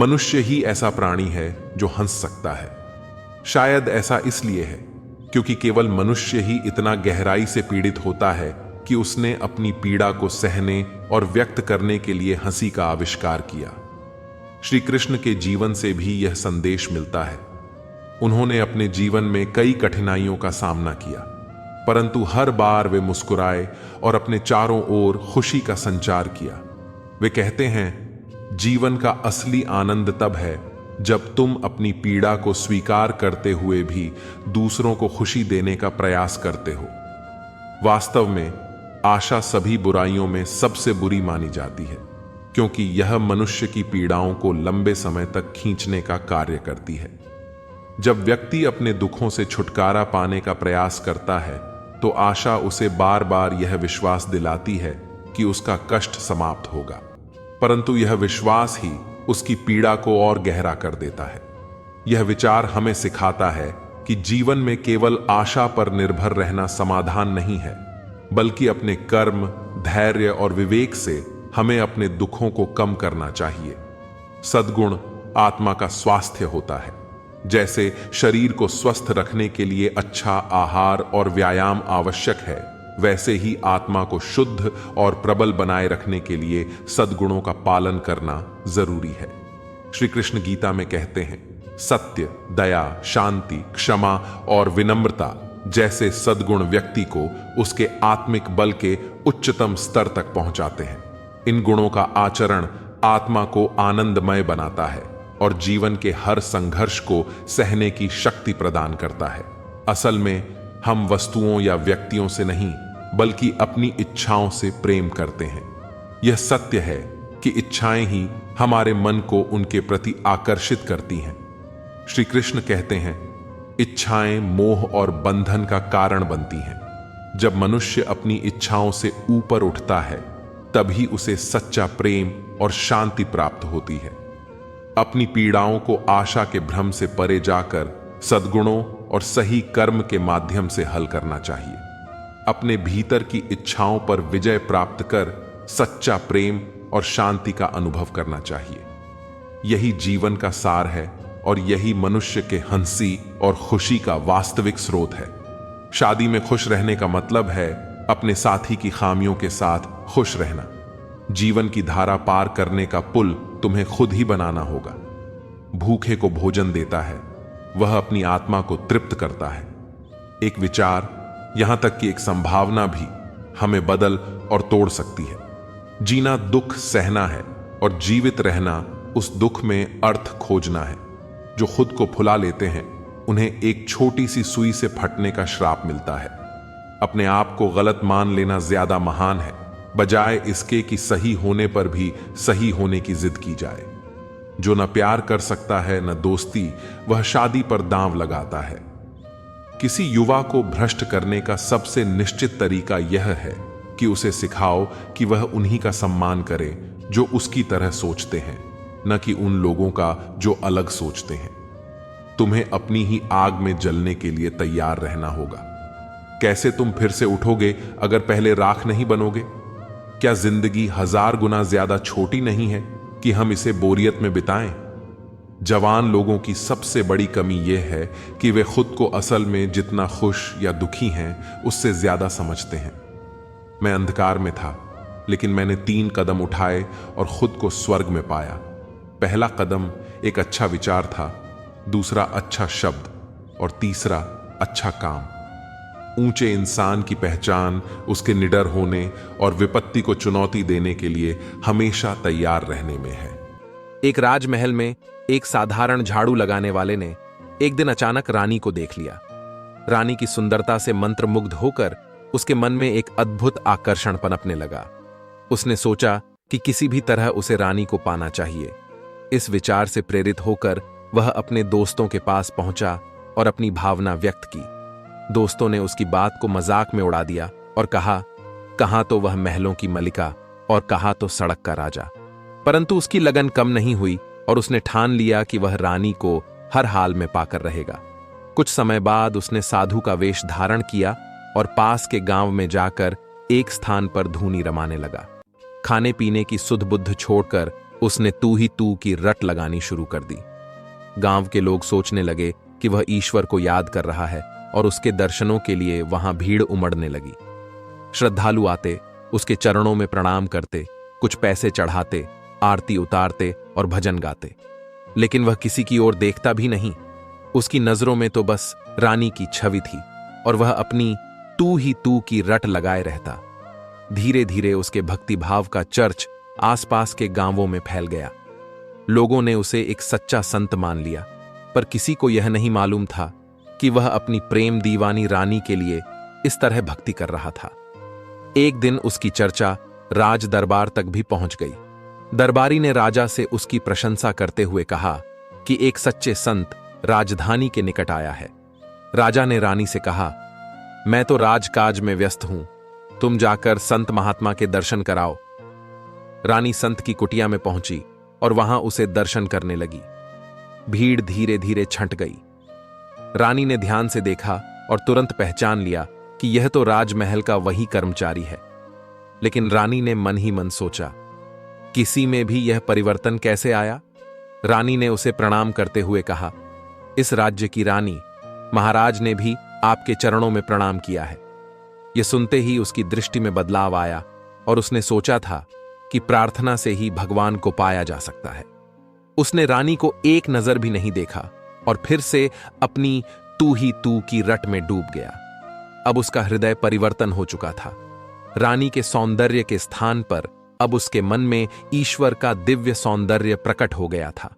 मनुष्य ही ऐसा प्राणी है जो हंस सकता है। शायद ऐसा इसलिए है क्योंकि केवल मनुष्य ही इतना गहराई से पीड़ित होता है कि उसने अपनी पीड़ा को सहने और व्यक्त करने के लिए हंसी का आविष्कार किया। श्री कृष्ण के जीवन से भी यह संदेश मिलता है। उन्होंने अपने जीवन में कई कठिनाइयों का सामना किया, परंतु हर बार वे मुस्कुराए और अपने चारों ओर खुशी का संचार किया। वे कहते हैं, जीवन का असली आनंद तब है जब तुम अपनी पीड़ा को स्वीकार करते हुए भी दूसरों को खुशी देने का प्रयास करते हो। वास्तव में आशा सभी बुराइयों में सबसे बुरी मानी जाती है, क्योंकि यह मनुष्य की पीड़ाओं को लंबे समय तक खींचने का कार्य करती है। जब व्यक्ति अपने दुखों से छुटकारा पाने का प्रयास करता है, तो आशा उसे बार बार यह विश्वास दिलाती है कि उसका कष्ट समाप्त होगा, परंतु यह विश्वास ही उसकी पीड़ा को और गहरा कर देता है। यह विचार हमें सिखाता है कि जीवन में केवल आशा पर निर्भर रहना समाधान नहीं है, बल्कि अपने कर्म, धैर्य और विवेक से हमें अपने दुखों को कम करना चाहिए। सद्गुण आत्मा का स्वास्थ्य होता है। जैसे शरीर को स्वस्थ रखने के लिए अच्छा आहार और व्यायाम आवश्यक है, वैसे ही आत्मा को शुद्ध और प्रबल बनाए रखने के लिए सद्गुणों का पालन करना जरूरी है। श्री कृष्ण गीता में कहते हैं, सत्य, दया, शांति, क्षमा और विनम्रता जैसे सद्गुण व्यक्ति को उसके आत्मिक बल के उच्चतम स्तर तक पहुंचाते हैं। इन गुणों का आचरण आत्मा को आनंदमय बनाता है और जीवन के हर संघर्ष को सहने की शक्ति प्रदान करता है। असल में हम वस्तुओं या व्यक्तियों से नहीं, बल्कि अपनी इच्छाओं से प्रेम करते हैं। यह सत्य है कि इच्छाएं ही हमारे मन को उनके प्रति आकर्षित करती हैं। श्री कृष्ण कहते हैं, इच्छाएं मोह और बंधन का कारण बनती हैं। जब मनुष्य अपनी इच्छाओं से ऊपर उठता है, तभी उसे सच्चा प्रेम और शांति प्राप्त होती है। अपनी पीड़ाओं को आशा के भ्रम से परे जाकर सद्गुणों और सही कर्म के माध्यम से हल करना चाहिए। अपने भीतर की इच्छाओं पर विजय प्राप्त कर सच्चा प्रेम और शांति का अनुभव करना चाहिए। यही जीवन का सार है और यही मनुष्य के हंसी और खुशी का वास्तविक स्रोत है। शादी में खुश रहने का मतलब है अपने साथी की खामियों के साथ खुश रहना। जीवन की धारा पार करने का पुल तुम्हें खुद ही बनाना होगा। भूखे को भोजन देता है, वह अपनी आत्मा को तृप्त करता है। एक विचार, यहां तक कि एक संभावना भी हमें बदल और तोड़ सकती है। जीना दुख सहना है और जीवित रहना उस दुख में अर्थ खोजना है। जो खुद को फुला लेते हैं, उन्हें एक छोटी सी सुई से फटने का श्राप मिलता है। अपने आप को गलत मान लेना ज्यादा महान है, बजाय इसके कि सही होने पर भी सही होने की जिद की जाए। जो न प्यार कर सकता है न दोस्ती, वह शादी पर दांव लगाता है। किसी युवा को भ्रष्ट करने का सबसे निश्चित तरीका यह है कि उसे सिखाओ कि वह उन्हीं का सम्मान करे जो उसकी तरह सोचते हैं, न कि उन लोगों का जो अलग सोचते हैं। तुम्हें अपनी ही आग में जलने के लिए तैयार रहना होगा। कैसे तुम फिर से उठोगे अगर पहले राख नहीं बनोगे? क्या जिंदगी 1000 गुना ज्यादा छोटी नहीं है कि हम इसे बोरियत में बिताएं? जवान लोगों की सबसे बड़ी कमी यह है कि वे खुद को असल में जितना खुश या दुखी हैं, उससे ज्यादा समझते हैं। मैं अंधकार में था, लेकिन मैंने 3 कदम उठाए और खुद को स्वर्ग में पाया। पहला कदम एक अच्छा विचार था, दूसरा अच्छा शब्द और तीसरा अच्छा काम। ऊंचे इंसान की पहचान उसके निडर होने और विपत्ति को चुनौती देने के लिए हमेशा तैयार रहने में है। एक राजमहल में एक साधारण झाड़ू लगाने वाले ने एक दिन अचानक रानी को देख लिया। रानी की सुंदरता से मंत्रमुग्ध होकर उसके मन में एक अद्भुत आकर्षण पनपने लगा। उसने सोचा कि किसी भी तरह उसे रानी को पाना चाहिए। इस विचार से प्रेरित होकर वह अपने दोस्तों के पास पहुंचा और अपनी भावना व्यक्त की। दोस्तों ने उसकी बात को मजाक में उड़ा दिया और कहा, कहां तो वह महलों की मलिका और कहां तो सड़क का राजा। परंतु उसकी लगन कम नहीं हुई और उसने ठान लिया कि वह रानी को हर हाल में पाकर रहेगा। कुछ समय बाद उसने साधु का वेश धारण किया और पास के गांव में जाकर एक स्थान पर धूनी रमाने लगा। खाने पीने की सुध बुद्ध छोड़कर उसने तू ही तू की रट लगानी शुरू कर दी। गांव के लोग सोचने लगे कि वह ईश्वर को याद कर रहा है और उसके दर्शनों के लिए वहां भीड़ उमड़ने लगी। श्रद्धालु आते, उसके चरणों में प्रणाम करते, कुछ पैसे चढ़ाते, आरती उतारते और भजन गाते। लेकिन वह किसी की ओर देखता भी नहीं। उसकी नजरों में तो बस रानी की छवि थी और वह अपनी तू ही तू की रट लगाए रहता। धीरे धीरे उसके भक्तिभाव का चर्च आसपास के गांवों में फैल गया। लोगों ने उसे एक सच्चा संत मान लिया, पर किसी को यह नहीं मालूम था कि वह अपनी प्रेम दीवानी रानी के लिए इस तरह भक्ति कर रहा था। एक दिन उसकी चर्चा राज दरबार तक भी पहुंच गई। दरबारी ने राजा से उसकी प्रशंसा करते हुए कहा कि एक सच्चे संत राजधानी के निकट आया है। राजा ने रानी से कहा, मैं तो राजकाज में व्यस्त हूं, तुम जाकर संत महात्मा के दर्शन कराओ। रानी संत की कुटिया में पहुंची और वहां उसे दर्शन करने लगी। भीड़ धीरे धीरे छंट गई। रानी ने ध्यान से देखा और तुरंत पहचान लिया कि यह तो राजमहल का वही कर्मचारी है। लेकिन रानी ने मन ही मन सोचा, किसी में भी यह परिवर्तन कैसे आया? रानी ने उसे प्रणाम करते हुए कहा, इस राज्य की रानी, महाराज ने भी आपके चरणों में प्रणाम किया है। यह सुनते ही उसकी दृष्टि में बदलाव आया और उसने सोचा था कि प्रार्थना से ही भगवान को पाया जा सकता है। उसने रानी को एक नजर भी नहीं देखा और फिर से अपनी तू ही तू की रट में डूब गया। अब उसका हृदय परिवर्तन हो चुका था। रानी के सौंदर्य के स्थान पर अब उसके मन में ईश्वर का दिव्य सौंदर्य प्रकट हो गया था।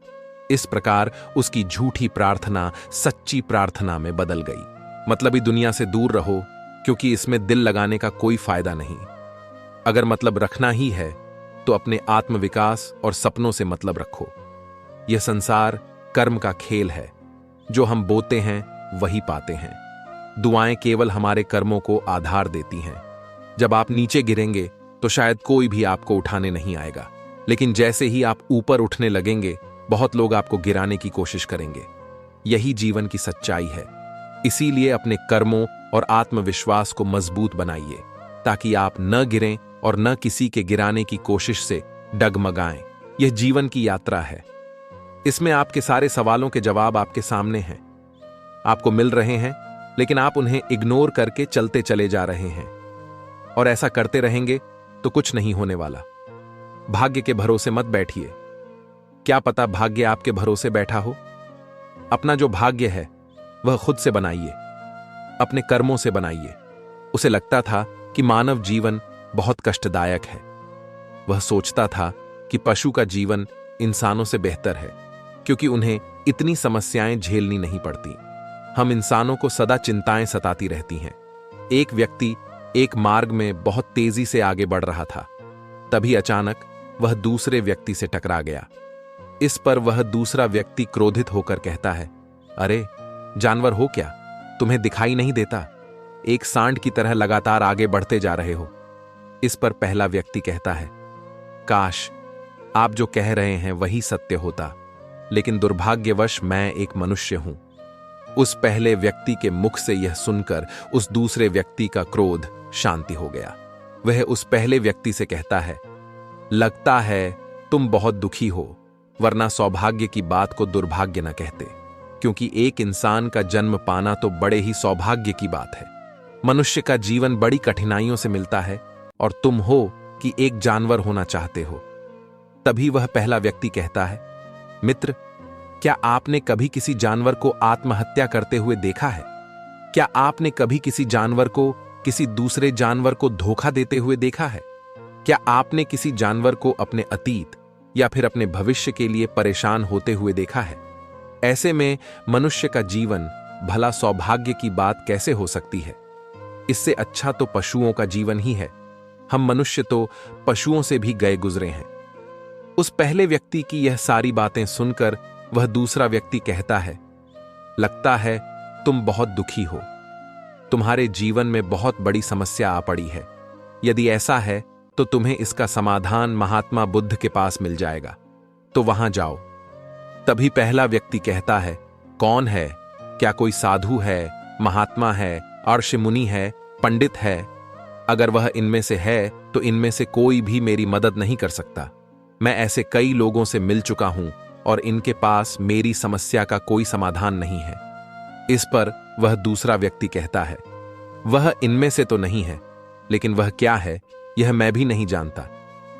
इस प्रकार उसकी झूठी प्रार्थना सच्ची प्रार्थना में बदल गई। मतलबी दुनिया से दूर रहो, क्योंकि इसमें दिल लगाने का कोई फायदा नहीं। अगर मतलब रखना ही है तो अपने आत्मविकास और सपनों से मतलब रखो। यह संसार कर्म का खेल है। जो हम बोते हैं वही पाते हैं। दुआएं केवल हमारे कर्मों को आधार देती हैं। जब आप नीचे गिरेंगे तो शायद कोई भी आपको उठाने नहीं आएगा, लेकिन जैसे ही आप ऊपर उठने लगेंगे, बहुत लोग आपको गिराने की कोशिश करेंगे। यही जीवन की सच्चाई है। इसीलिए अपने कर्मों और आत्मविश्वास को मजबूत बनाइए, ताकि आप न गिरें और न किसी के गिराने की कोशिश से डगमगाएं। यह जीवन की यात्रा है। इसमें आपके सारे सवालों के जवाब आपके सामने हैं। आपको मिल रहे हैं, लेकिन आप उन्हें इग्नोर करके चलते चले जा रहे हैं, और ऐसा करते रहेंगे तो कुछ नहीं होने वाला। भाग्य के भरोसे मत बैठिए। क्या पता भाग्य आपके भरोसे बैठा हो। अपना जो भाग्य है वह खुद से बनाइए, अपने कर्मों से बनाइए। उसे लगता था कि मानव जीवन बहुत कष्टदायक है। वह सोचता था कि पशु का जीवन इंसानों से बेहतर है, क्योंकि उन्हें इतनी समस्याएं झेलनी नहीं पड़ती। हम इंसानों को सदा चिंताएं सताती रहती हैं। एक व्यक्ति एक मार्ग में बहुत तेजी से आगे बढ़ रहा था। तभी अचानक वह दूसरे व्यक्ति से टकरा गया। इस पर वह दूसरा व्यक्ति क्रोधित होकर कहता है, अरे जानवर हो क्या, तुम्हें दिखाई नहीं देता? एक सांड की तरह लगातार आगे बढ़ते जा रहे हो। इस पर पहला व्यक्ति कहता है, काश आप जो कह रहे हैं वही सत्य होता, लेकिन दुर्भाग्यवश मैं एक मनुष्य हूं। उस पहले व्यक्ति के मुख से यह सुनकर उस दूसरे व्यक्ति का क्रोध शांति हो गया। वह उस पहले व्यक्ति से कहता है, लगता है तुम बहुत दुखी हो, वरना सौभाग्य की बात को दुर्भाग्य न कहते, क्योंकि एक इंसान का जन्म पाना तो बड़े ही सौभाग्य की बात है। मनुष्य का जीवन बड़ी कठिनाइयों से मिलता है, और तुम हो कि एक जानवर होना चाहते हो। तभी वह पहला व्यक्ति कहता है, मित्र, क्या आपने कभी किसी जानवर को आत्महत्या करते हुए देखा है? क्या आपने कभी किसी जानवर को किसी दूसरे जानवर को धोखा देते हुए देखा है? क्या आपने किसी जानवर को अपने अतीत या फिर अपने भविष्य के लिए परेशान होते हुए देखा है? ऐसे में मनुष्य का जीवन भला सौभाग्य की बात कैसे हो सकती है? इससे अच्छा तो पशुओं का जीवन ही है। हम मनुष्य तो पशुओं से भी गए गुजरे हैं। उस पहले व्यक्ति की यह सारी बातें सुनकर वह दूसरा व्यक्ति कहता है, लगता है तुम बहुत दुखी हो, तुम्हारे जीवन में बहुत बड़ी समस्या आ पड़ी है। यदि ऐसा है तो तुम्हें इसका समाधान महात्मा बुद्ध के पास मिल जाएगा, तो वहां जाओ। तभी पहला व्यक्ति कहता है, कौन है? क्या कोई साधु है, महात्मा है, अर्षि मुनि है, पंडित है? अगर वह इनमें से है तो इनमें से कोई भी मेरी मदद नहीं कर सकता। मैं ऐसे कई लोगों से मिल चुका हूं और इनके पास मेरी समस्या का कोई समाधान नहीं है। इस पर वह दूसरा व्यक्ति कहता है, वह इनमें से तो नहीं है, लेकिन वह क्या है यह मैं भी नहीं जानता।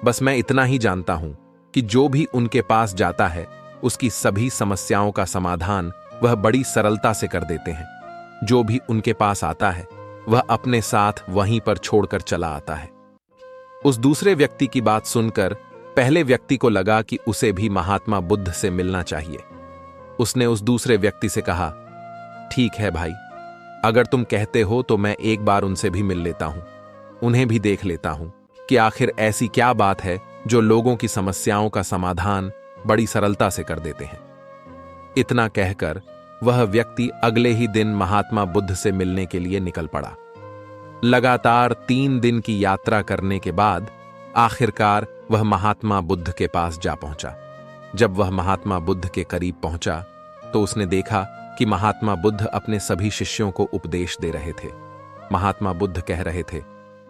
बस मैं इतना ही जानता हूं कि जो भी उनके पास जाता है उसकी सभी समस्याओं का समाधान वह बड़ी सरलता से कर देते हैं। जो भी उनके पास आता है वह अपने साथ वहीं पर छोड़कर चला आता है। उस दूसरे व्यक्ति की बात सुनकर पहले व्यक्ति को लगा कि उसे भी महात्मा बुद्ध से मिलना चाहिए। उसने उस दूसरे व्यक्ति से कहा, ठीक है भाई, अगर तुम कहते हो तो मैं एक बार उनसे भी मिल लेता हूं, उन्हें भी देख लेता हूं कि आखिर ऐसी क्या बात है जो लोगों की समस्याओं का समाधान बड़ी सरलता से कर देते हैं। इतना कहकर वह व्यक्ति अगले ही दिन महात्मा बुद्ध से मिलने के लिए निकल पड़ा। लगातार 3 दिन की यात्रा करने के बाद आखिरकार वह महात्मा बुद्ध के पास जा पहुंचा। जब वह महात्मा बुद्ध के करीब पहुंचा तो उसने देखा कि महात्मा बुद्ध अपने सभी शिष्यों को उपदेश दे रहे थे। महात्मा बुद्ध कह रहे थे,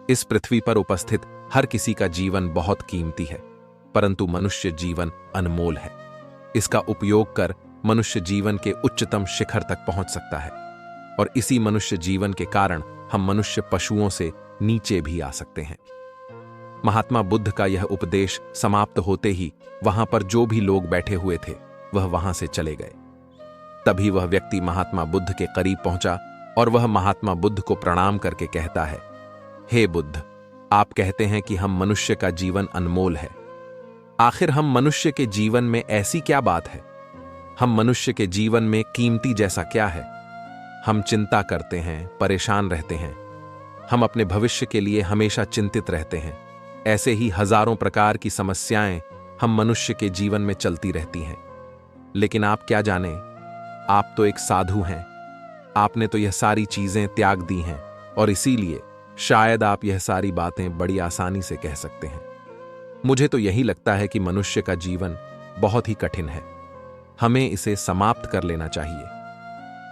इस पृथ्वी पर उपस्थित हर किसी का जीवन बहुत कीमती है, परंतु मनुष्य जीवन अनमोल है। इसका उपयोग कर मनुष्य जीवन के उच्चतम शिखर तक पहुंच सकता है, और इसी मनुष्य जीवन के कारण हम मनुष्य पशुओं से नीचे भी आ सकते हैं। महात्मा बुद्ध का यह उपदेश समाप्त होते ही वहां पर जो भी लोग बैठे हुए थे वह वहां से चले गए। तभी वह व्यक्ति महात्मा बुद्ध के करीब पहुंचा और वह महात्मा बुद्ध को प्रणाम करके कहता है, हे बुद्ध, आप कहते हैं कि हम मनुष्य का जीवन अनमोल है। आखिर हम मनुष्य के जीवन में ऐसी क्या बात है? हम मनुष्य के जीवन में कीमती जैसा क्या है? हम चिंता करते हैं, परेशान रहते हैं। हम अपने भविष्य के लिए हमेशा चिंतित रहते हैं। ऐसे ही हजारों प्रकार की समस्याएं हम मनुष्य के जीवन में चलती रहती हैं। लेकिन आप क्या जाने, आप तो एक साधु हैं। आपने तो यह सारी चीजें त्याग दी हैं और इसीलिए शायद आप यह सारी बातें बड़ी आसानी से कह सकते हैं। मुझे तो यही लगता है कि मनुष्य का जीवन बहुत ही कठिन है, हमें इसे समाप्त कर लेना चाहिए।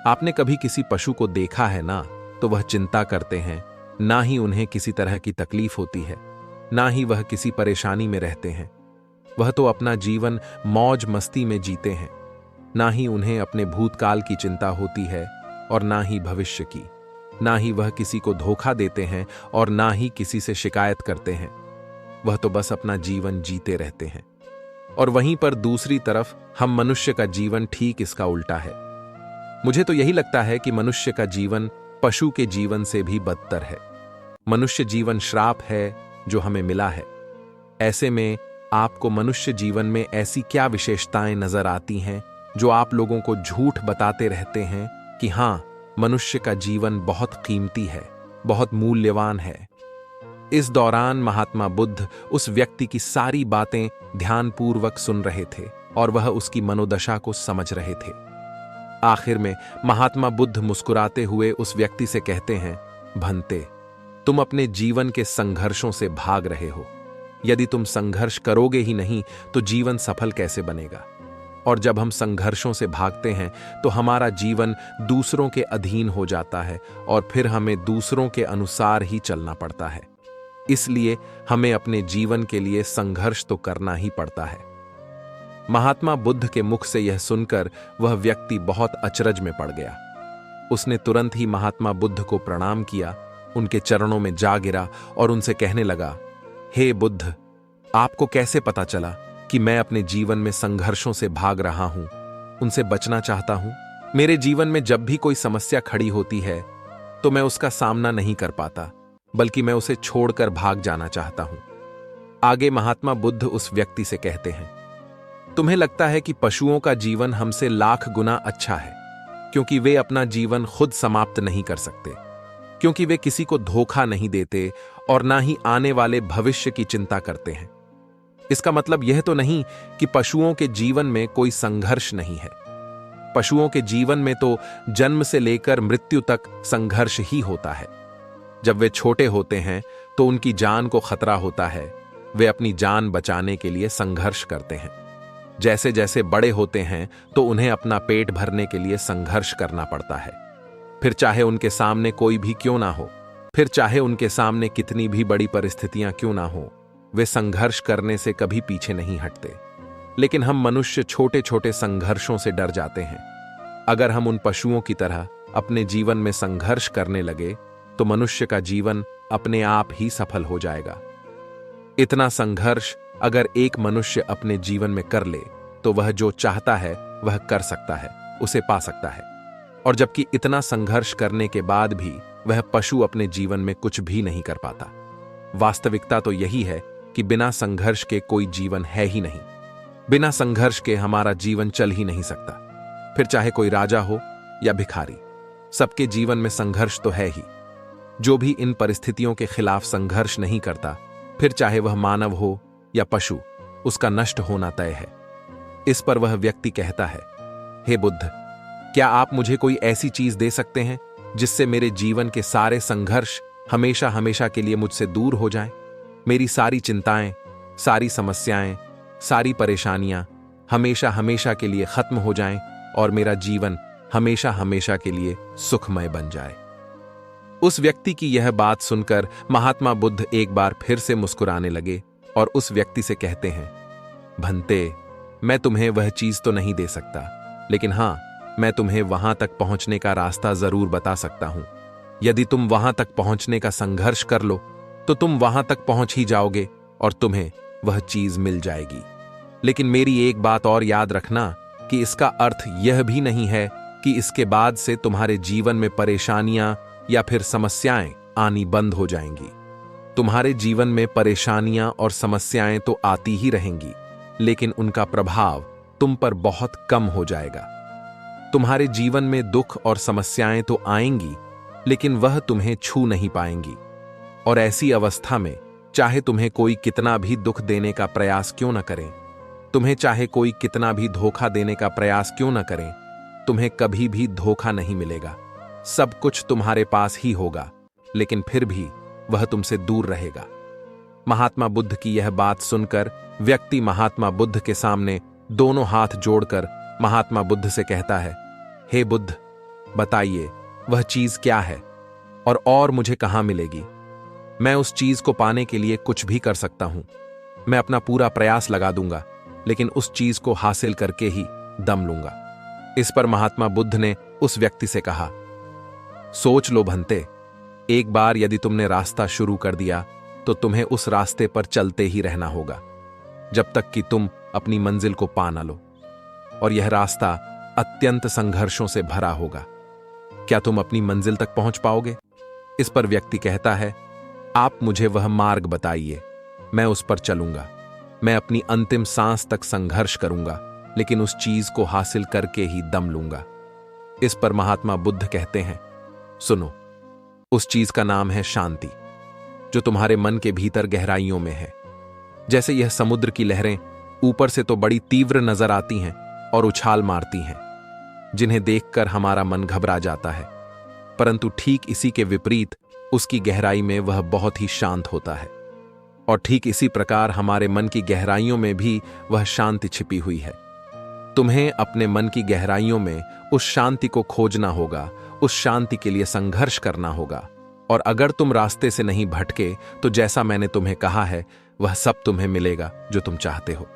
आपने कभी किसी पशु को देखा है ना, तो वह चिंता करते हैं, ना ही उन्हें किसी तरह की तकलीफ होती है, ना ही वह किसी परेशानी में रहते हैं। वह तो अपना जीवन मौज मस्ती में जीते हैं। ना ही उन्हें अपने भूतकाल की चिंता होती है और ना ही भविष्य की। ना ही वह किसी को धोखा देते हैं और ना ही किसी से शिकायत करते हैं। वह तो बस अपना जीवन जीते रहते हैं। और वहीं पर दूसरी तरफ हम मनुष्य का जीवन ठीक इसका उल्टा है। मुझे तो यही लगता है कि मनुष्य का जीवन पशु के जीवन से भी बदतर है। मनुष्य जीवन श्राप है जो हमें मिला है। ऐसे में आपको मनुष्य जीवन में ऐसी क्या विशेषताएं नजर आती हैं जो आप लोगों को झूठ बताते रहते हैं कि हां, मनुष्य का जीवन बहुत कीमती है, बहुत मूल्यवान है? इस दौरान महात्मा बुद्ध उस व्यक्ति की सारी बातें ध्यानपूर्वक सुन रहे थे और वह उसकी मनोदशा को समझ रहे थे। आखिर में महात्मा बुद्ध मुस्कुराते हुए उस व्यक्ति से कहते हैं, भंते, तुम अपने जीवन के संघर्षों से भाग रहे हो। यदि तुम संघर्ष करोगे ही नहीं तो जीवन सफल कैसे बनेगा? और जब हम संघर्षों से भागते हैं तो हमारा जीवन दूसरों के अधीन हो जाता है और फिर हमें दूसरों के अनुसार ही चलना पड़ता है। इसलिए हमें अपने जीवन के लिए संघर्ष तो करना ही पड़ता है। महात्मा बुद्ध के मुख से यह सुनकर वह व्यक्ति बहुत अचरज में पड़ गया। उसने तुरंत ही महात्मा बुद्ध को प्रणाम किया, उनके चरणों में जा गिरा और उनसे कहने लगा, हे बुद्ध, आपको कैसे पता चला कि मैं अपने जीवन में संघर्षों से भाग रहा हूं, उनसे बचना चाहता हूं? मेरे जीवन में जब भी कोई समस्या खड़ी होती है तो मैं उसका सामना नहीं कर पाता, बल्कि मैं उसे छोड़कर भाग जाना चाहता हूं। आगे महात्मा बुद्ध उस व्यक्ति से कहते हैं, तुम्हें लगता है कि पशुओं का जीवन हमसे लाख गुना अच्छा है, क्योंकि वे अपना जीवन खुद समाप्त नहीं कर सकते, क्योंकि वे किसी को धोखा नहीं देते और ना ही आने वाले भविष्य की चिंता करते हैं। इसका मतलब यह तो नहीं कि पशुओं के जीवन में कोई संघर्ष नहीं है। पशुओं के जीवन में तो जन्म से लेकर मृत्यु तक संघर्ष ही होता है। जब वे छोटे होते हैं तो उनकी जान को खतरा होता है, वे अपनी जान बचाने के लिए संघर्ष करते हैं। जैसे जैसे बड़े होते हैं तो उन्हें अपना पेट भरने के लिए संघर्ष करना पड़ता है। फिर चाहे उनके सामने कोई भी क्यों ना हो, फिर चाहे उनके सामने कितनी भी बड़ी परिस्थितियां क्यों ना हो, वे संघर्ष करने से कभी पीछे नहीं हटते। लेकिन हम मनुष्य छोटे छोटे संघर्षों से डर जाते हैं। अगर हम उन पशुओं की तरह अपने जीवन में संघर्ष करने लगे तो मनुष्य का जीवन अपने आप ही सफल हो जाएगा। इतना संघर्ष अगर एक मनुष्य अपने जीवन में कर ले तो वह जो चाहता है वह कर सकता है, उसे पा सकता है। और जबकि इतना संघर्ष करने के बाद भी वह पशु अपने जीवन में कुछ भी नहीं कर पाता। वास्तविकता तो यही है कि बिना संघर्ष के कोई जीवन है ही नहीं। बिना संघर्ष के हमारा जीवन चल ही नहीं सकता। फिर चाहे कोई राजा हो या भिखारी, सबके जीवन में संघर्ष तो है ही। जो भी इन परिस्थितियों के खिलाफ संघर्ष नहीं करता, फिर चाहे वह मानव हो या पशु, उसका नष्ट होना तय है। इस पर वह व्यक्ति कहता है, हे बुद्ध, क्या आप मुझे कोई ऐसी चीज दे सकते हैं जिससे मेरे जीवन के सारे संघर्ष हमेशा हमेशा के लिए मुझसे दूर हो जाएं? मेरी सारी चिंताएं, सारी समस्याएं, सारी परेशानियां हमेशा हमेशा के लिए खत्म हो जाएं और मेरा जीवन हमेशा हमेशा के लिए सुखमय बन जाए। उस व्यक्ति की यह बात सुनकर महात्मा बुद्ध एक बार फिर से मुस्कुराने लगे और उस व्यक्ति से कहते हैं, भंते, मैं तुम्हें वह चीज तो नहीं दे सकता, लेकिन हां, मैं तुम्हें वहां तक पहुंचने का रास्ता जरूर बता सकता हूं। यदि तुम वहां तक पहुंचने का संघर्ष कर लो तो तुम वहां तक पहुंच ही जाओगे और तुम्हें वह चीज मिल जाएगी। लेकिन मेरी एक बात और याद रखना कि इसका अर्थ यह भी नहीं है कि इसके बाद से तुम्हारे जीवन में परेशानियां या फिर समस्याएं आनी बंद हो जाएंगी। तुम्हारे जीवन में परेशानियां और समस्याएं तो आती ही रहेंगी, लेकिन उनका प्रभाव तुम पर बहुत कम हो जाएगा। तुम्हारे जीवन में दुख और समस्याएं तो आएंगी, लेकिन वह तुम्हें छू नहीं पाएंगी। और ऐसी अवस्था में चाहे तुम्हें कोई कितना भी दुख देने का प्रयास क्यों न करें, तुम्हें चाहे कोई कितना भी धोखा देने का प्रयास क्यों न करें, तुम्हें कभी भी धोखा नहीं मिलेगा। सब कुछ तुम्हारे पास ही होगा, लेकिन फिर भी वह तुमसे दूर रहेगा। महात्मा बुद्ध की यह बात सुनकर व्यक्ति महात्मा बुद्ध के सामने दोनों हाथ जोड़कर महात्मा बुद्ध से कहता है, हे बुद्ध, बताइए वह चीज क्या है और मुझे कहां मिलेगी? मैं उस चीज को पाने के लिए कुछ भी कर सकता हूं। मैं अपना पूरा प्रयास लगा दूंगा, लेकिन उस चीज को हासिल करके ही दम लूंगा। इस पर महात्मा बुद्ध ने उस व्यक्ति से कहा, सोच लो भंते, एक बार यदि तुमने रास्ता शुरू कर दिया तो तुम्हें उस रास्ते पर चलते ही रहना होगा जब तक कि तुम अपनी मंजिल को पा ना लो। और यह रास्ता अत्यंत संघर्षों से भरा होगा। क्या तुम अपनी मंजिल तक पहुंच पाओगे? इस पर व्यक्ति कहता है, आप मुझे वह मार्ग बताइए, मैं उस पर चलूंगा। मैं अपनी अंतिम सांस तक संघर्ष करूंगा, लेकिन उस चीज को हासिल करके ही दम लूंगा। इस पर महात्मा बुद्ध कहते हैं, सुनो, उस चीज का नाम है शांति, जो तुम्हारे मन के भीतर गहराइयों में है। जैसे यह समुद्र की लहरें ऊपर से तो बड़ी तीव्र नजर आती हैं और उछाल मारती हैं, जिन्हें देखकर हमारा मन घबरा जाता है, परंतु ठीक इसी के विपरीत उसकी गहराई में वह बहुत ही शांत होता है। और ठीक इसी प्रकार हमारे मन की गहराइयों में भी वह शांति छिपी हुई है। तुम्हें अपने मन की गहराइयों में उस शांति को खोजना होगा, उस शांति के लिए संघर्ष करना होगा। और अगर तुम रास्ते से नहीं भटके तो जैसा मैंने तुम्हें कहा है वह सब तुम्हें मिलेगा जो तुम चाहते हो।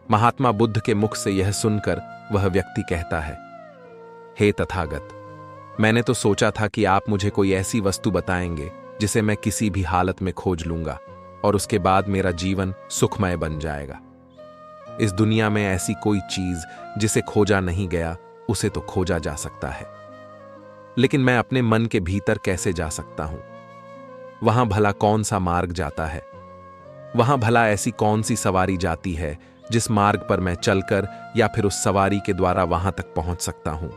महात्मा बुद्ध के मुख से यह सुनकर वह व्यक्ति कहता है, हे तथागत, मैंने तो सोचा था कि आप मुझे कोई ऐसी वस्तु बताएंगे जिसे मैं किसी भी हालत में खोज लूंगा और उसके बाद मेरा जीवन सुखमय बन जाएगा। इस दुनिया में ऐसी कोई चीज जिसे खोजा नहीं गया उसे तो खोजा जा सकता है, लेकिन मैं अपने मन के भीतर कैसे जा सकता हूं? वहां भला कौन सा मार्ग जाता है? वहां भला ऐसी कौन सी सवारी जाती है जिस मार्ग पर मैं चलकर या फिर उस सवारी के द्वारा वहां तक पहुंच सकता हूं?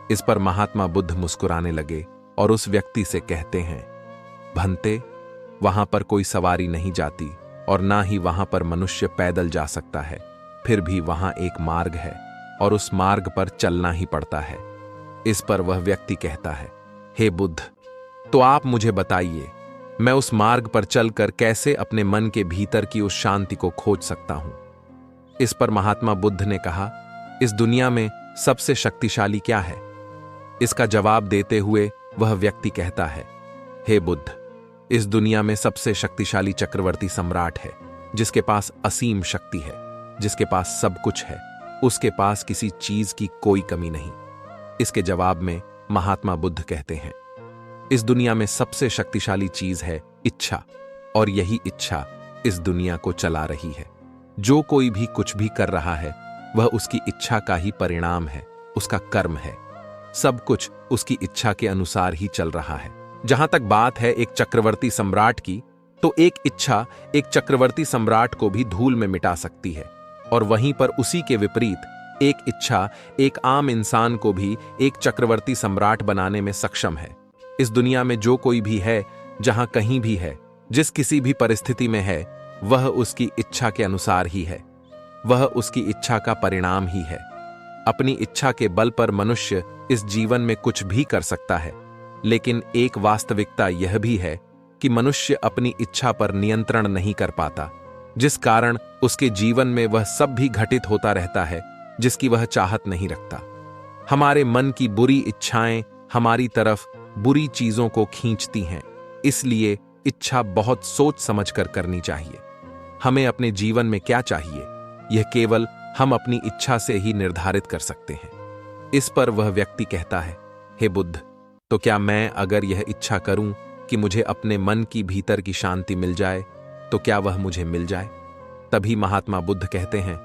इस पर महात्मा बुद्ध मुस्कुराने लगे और उस व्यक्ति से कहते हैं, भंते, वहां पर कोई सवारी नहीं जाती और ना ही वहां पर मनुष्य पैदल जा सकता है। फिर भी वहां एक मार्ग है और उस मार्ग पर चलना ही पड़ता है। इस पर वह व्यक्ति कहता है, हे बुद्ध, तो आप मुझे बताइए, मैं उस मार्ग पर चलकर कैसे अपने मन के भीतर की उस शांति को खोज सकता हूं? इस पर महात्मा बुद्ध ने कहा, इस दुनिया में सबसे शक्तिशाली क्या है? इसका जवाब देते हुए वह व्यक्ति कहता है, हे बुद्ध, इस दुनिया में सबसे शक्तिशाली चक्रवर्ती सम्राट है, जिसके पास असीम शक्ति है, जिसके पास सब कुछ है, उसके पास किसी चीज की कोई कमी नहीं। इसके जवाब में महात्मा बुद्ध कहते हैं, इस दुनिया में सबसे शक्तिशाली चीज है इच्छा, और यही इच्छा इस दुनिया को चला रही है। जो कोई भी कुछ भी कर रहा है वह उसकी इच्छा का ही परिणाम है, उसका कर्म है। सब कुछ उसकी इच्छा के अनुसार ही चल रहा है। जहां तक बात है एक चक्रवर्ती सम्राट की, तो एक इच्छा एक चक्रवर्ती सम्राट को भी धूल में मिटा सकती है, और वहीं पर उसी के विपरीत एक इच्छा एक आम इंसान को भी एक चक्रवर्ती सम्राट बनाने में सक्षम है। इस दुनिया में जो कोई भी है, जहां कहीं भी है, जिस किसी भी परिस्थिति में है, वह उसकी इच्छा के अनुसार ही है, वह उसकी इच्छा का परिणाम ही है। अपनी इच्छा के बल पर मनुष्य इस जीवन में कुछ भी कर सकता है, लेकिन एक वास्तविकता यह भी है कि मनुष्य अपनी इच्छा पर नियंत्रण नहीं कर पाता, जिस कारण उसके जीवन में वह सब भी घटित होता रहता है जिसकी वह चाहत नहीं रखता। हमारे मन की बुरी इच्छाएं हमारी तरफ बुरी चीजों को खींचती हैं, इसलिए इच्छा बहुत सोच समझकर करनी चाहिए। हमें अपने जीवन में क्या चाहिए, यह केवल हम अपनी इच्छा से ही निर्धारित कर सकते हैं। इस पर वह व्यक्ति कहता है, हे बुद्ध, तो क्या मैं अगर यह इच्छा करूं कि मुझे अपने मन की भीतर की शांति मिल जाए, तो क्या वह मुझे मिल जाए? तभी महात्मा बुद्ध कहते हैं,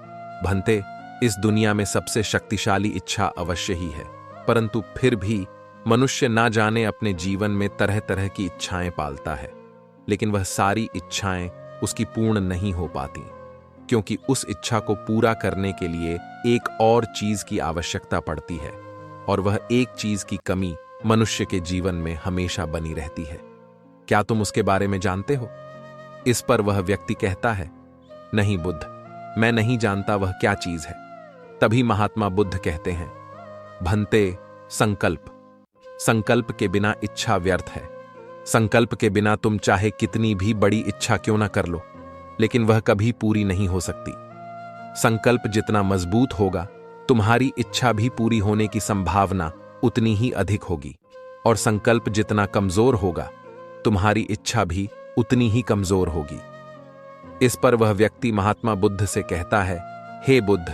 भंते, इस दुनिया में सबसे शक्तिशाली इच्छा अवश्य ही है, परंतु फिर भी मनुष्य ना जाने अपने जीवन में तरह तरह की इच्छाएं पालता है, लेकिन वह सारी इच्छाएं उसकी पूर्ण नहीं हो पाती, क्योंकि उस इच्छा को पूरा करने के लिए एक और चीज की आवश्यकता पड़ती है, और वह एक चीज की कमी मनुष्य के जीवन में हमेशा बनी रहती है। क्या तुम उसके बारे में जानते हो? इस पर वह व्यक्ति कहता है, नहीं बुद्ध, मैं नहीं जानता वह क्या चीज है। तभी महात्मा बुद्ध कहते हैं, भंते, संकल्प। संकल्प के बिना इच्छा व्यर्थ है। संकल्प के बिना तुम चाहे कितनी भी बड़ी इच्छा क्यों ना कर लो, लेकिन वह कभी पूरी नहीं हो सकती। संकल्प जितना मजबूत होगा, तुम्हारी इच्छा भी पूरी होने की संभावना उतनी ही अधिक होगी, और संकल्प जितना कमजोर होगा, तुम्हारी इच्छा भी उतनी ही कमजोर होगी। इस पर वह व्यक्ति महात्मा बुद्ध से कहता है, हे बुद्ध,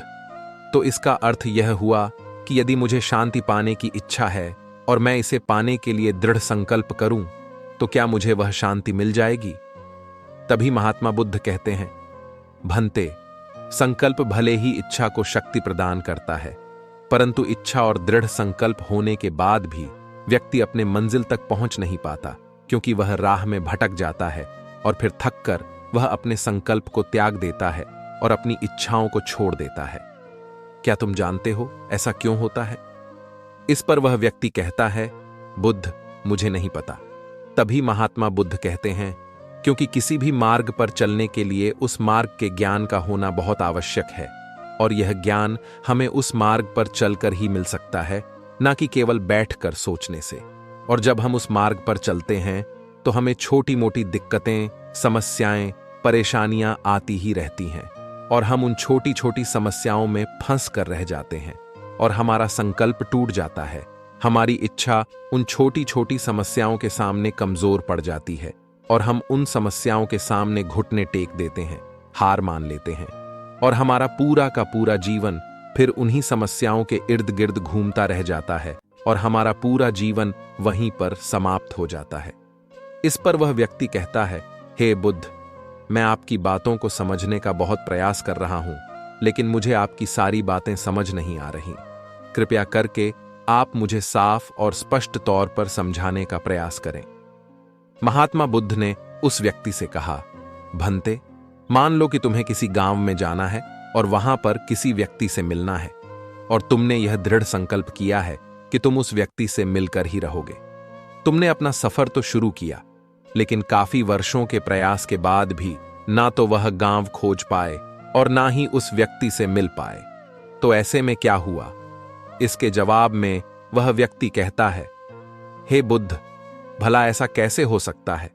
तो इसका अर्थ यह हुआ कि यदि मुझे शांति पाने की इच्छा है और मैं इसे पाने के लिए दृढ़ संकल्प करूं, तो क्या मुझे वह शांति मिल जाएगी? तभी महात्मा बुद्ध कहते हैं, भंते, संकल्प भले ही इच्छा को शक्ति प्रदान करता है, परंतु इच्छा और दृढ़ संकल्प होने के बाद भी व्यक्ति अपने मंजिल तक पहुंच नहीं पाता, क्योंकि वह राह में भटक जाता है और फिर थककर वह अपने संकल्प को त्याग देता है और अपनी इच्छाओं को छोड़ देता है। क्या तुम जानते हो ऐसा क्यों होता है? इस पर वह व्यक्ति कहता है, बुद्ध, मुझे नहीं पता। तभी महात्मा बुद्ध कहते हैं, क्योंकि किसी भी मार्ग पर चलने के लिए उस मार्ग के ज्ञान का होना बहुत आवश्यक है, और यह ज्ञान हमें उस मार्ग पर चलकर ही मिल सकता है, ना कि केवल बैठकर सोचने से। और जब हम उस मार्ग पर चलते हैं तो हमें छोटी मोटी दिक्कतें, समस्याएं, परेशानियां आती ही रहती हैं, और हम उन छोटी छोटी समस्याओं में फंस कर रह जाते हैं, और हमारा संकल्प टूट जाता है। हमारी इच्छा उन छोटी छोटी समस्याओं के सामने कमजोर पड़ जाती है, और हम उन समस्याओं के सामने घुटने टेक देते हैं, हार मान लेते हैं, और हमारा पूरा का पूरा जीवन फिर उन्हीं समस्याओं के इर्द गिर्द घूमता रह जाता है, और हमारा पूरा जीवन वहीं पर समाप्त हो जाता है। इस पर वह व्यक्ति कहता है, हे बुद्ध, मैं आपकी बातों को समझने का बहुत प्रयास कर रहा हूं, लेकिन मुझे आपकी सारी बातें समझ नहीं आ रही। कृपया करके आप मुझे साफ और स्पष्ट तौर पर समझाने का प्रयास करें। महात्मा बुद्ध ने उस व्यक्ति से कहा, भंते, मान लो कि तुम्हें किसी गांव में जाना है और वहां पर किसी व्यक्ति से मिलना है, और तुमने यह दृढ़ संकल्प किया है कि तुम उस व्यक्ति से मिलकर ही रहोगे। तुमने अपना सफर तो शुरू किया, लेकिन काफी वर्षों के प्रयास के बाद भी ना तो वह गांव खोज पाए और ना ही उस व्यक्ति से मिल पाए। तो ऐसे में क्या हुआ? इसके जवाब में वह व्यक्ति कहता है, हे बुद्ध, भला ऐसा कैसे हो सकता है?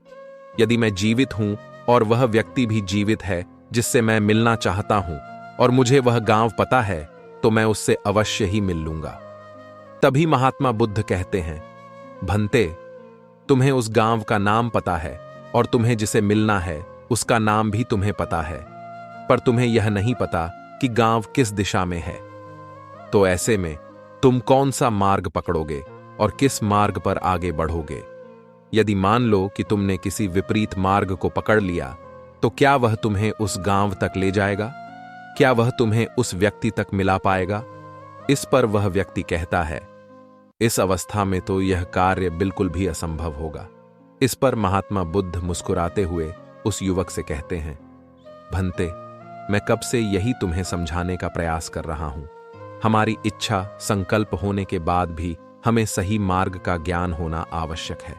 यदि मैं जीवित हूं और वह व्यक्ति भी जीवित है जिससे मैं मिलना चाहता हूं, और मुझे वह गांव पता है, तो मैं उससे अवश्य ही मिल लूंगा। तभी महात्मा बुद्ध कहते हैं, भंते, तुम्हें उस गांव का नाम पता है, और तुम्हें जिसे मिलना है उसका नाम भी तुम्हें पता है, पर तुम्हें यह नहीं पता कि गांव किस दिशा में है। तो ऐसे में तुम कौन सा मार्ग पकड़ोगे और किस मार्ग पर आगे बढ़ोगे? यदि मान लो कि तुमने किसी विपरीत मार्ग को पकड़ लिया, तो क्या वह तुम्हें उस गांव तक ले जाएगा? क्या वह तुम्हें उस व्यक्ति तक मिला पाएगा? इस पर वह व्यक्ति कहता है, इस अवस्था में तो यह कार्य बिल्कुल भी असंभव होगा। इस पर महात्मा बुद्ध मुस्कुराते हुए उस युवक से कहते हैं, भंते, मैं कब से यही तुम्हें समझाने का प्रयास कर रहा हूं। हमारी इच्छा संकल्प होने के बाद भी हमें सही मार्ग का ज्ञान होना आवश्यक है।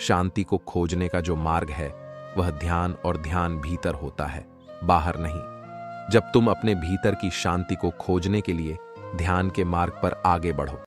शांति को खोजने का जो मार्ग है वह ध्यान, और ध्यान भीतर होता है, बाहर नहीं। जब तुम अपने भीतर की शांति को खोजने के लिए ध्यान के मार्ग पर आगे बढ़ो